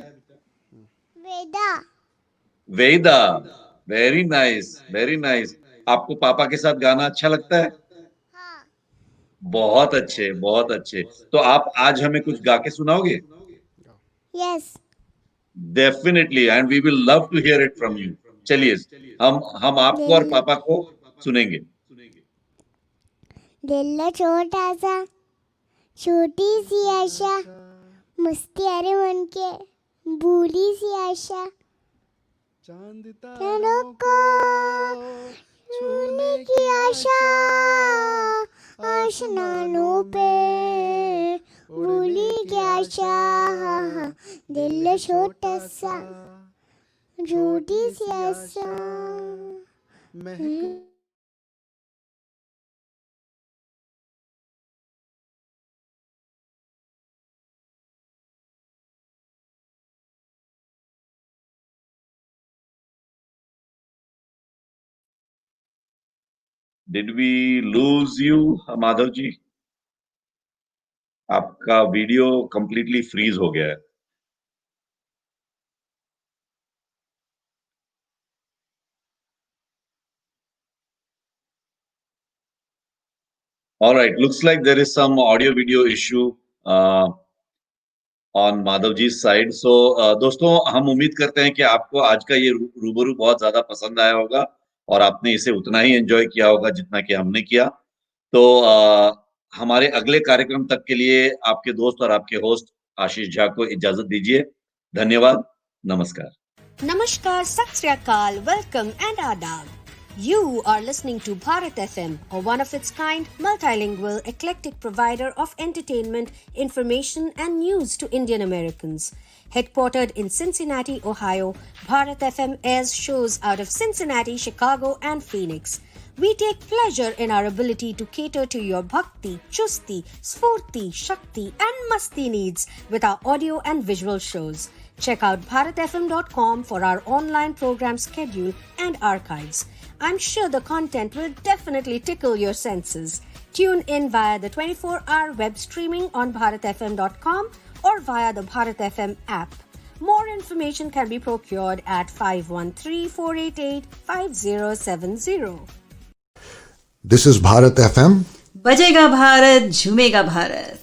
वेदा। वेदा, वेरी नाइस, वेरी नाइस। आपको पापा के साथ गाना अच्छा लगता है? हाँ। बहुत अच्छे, बहुत अच्छे। तो आप आज हमें कुछ गा के सुनाओगे? Yes. Definitely, and we will love to hear it from you. चलिए, हम आपको और दिल पापा को सुनेंगे। दिल छोटा सा, छोटी सी आशा, मस्ती अरे मन के, भूली सी आशा, चांद तारों तारों को को छूने छूने की की आशा, आशा, आसमानों आसमानों पे में भूली उड़ने की की आशा, आशा, दिल दिल है छोटा छोटा सा, सा, छोटी छोटी सी सी आशा। आशा, महक Did we lose you, Madhav ji? आपका वीडियो कंप्लीटली फ्रीज हो गया है। All right, looks like there is some audio video issue on Madhav ji side. So दोस्तों, हम उम्मीद करते हैं कि आपको आज का ये रूबरू बहुत ज्यादा पसंद आया होगा और आपने इसे उतना ही एंजॉय किया होगा जितना कि हमने किया। तो हमारे अगले कार्यक्रम तक के लिए आपके दोस्त और आपके होस्ट आशीष झा को इजाजत दीजिए। धन्यवाद, नमस्कार। Namaskar, Sat Sri Akal, welcome and adab. You are listening to Bharat FM, a one of its kind, multilingual, eclectic provider of entertainment, information, and news to Indian Americans. Headquartered in Cincinnati, Ohio, Bharat FM airs shows out of Cincinnati, Chicago, and Phoenix. We take pleasure in our ability to cater to your bhakti, chusti, sfurti, shakti, and masti needs with our audio and visual shows. Check out bharatfm.com for our online program schedule and archives. I'm sure the content will definitely tickle your senses. Tune in via the 24-hour web streaming on bharatfm.com or via the Bharat FM app. More information can be procured at 513-488-5070. This is Bharat FM. बजेगा भारत, झूमेगा भारत।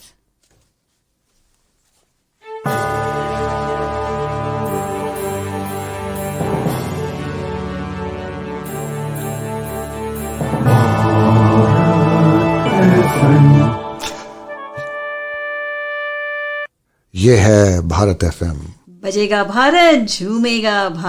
ये है Bharat FM। बजेगा भारत, झूमेगा भारत।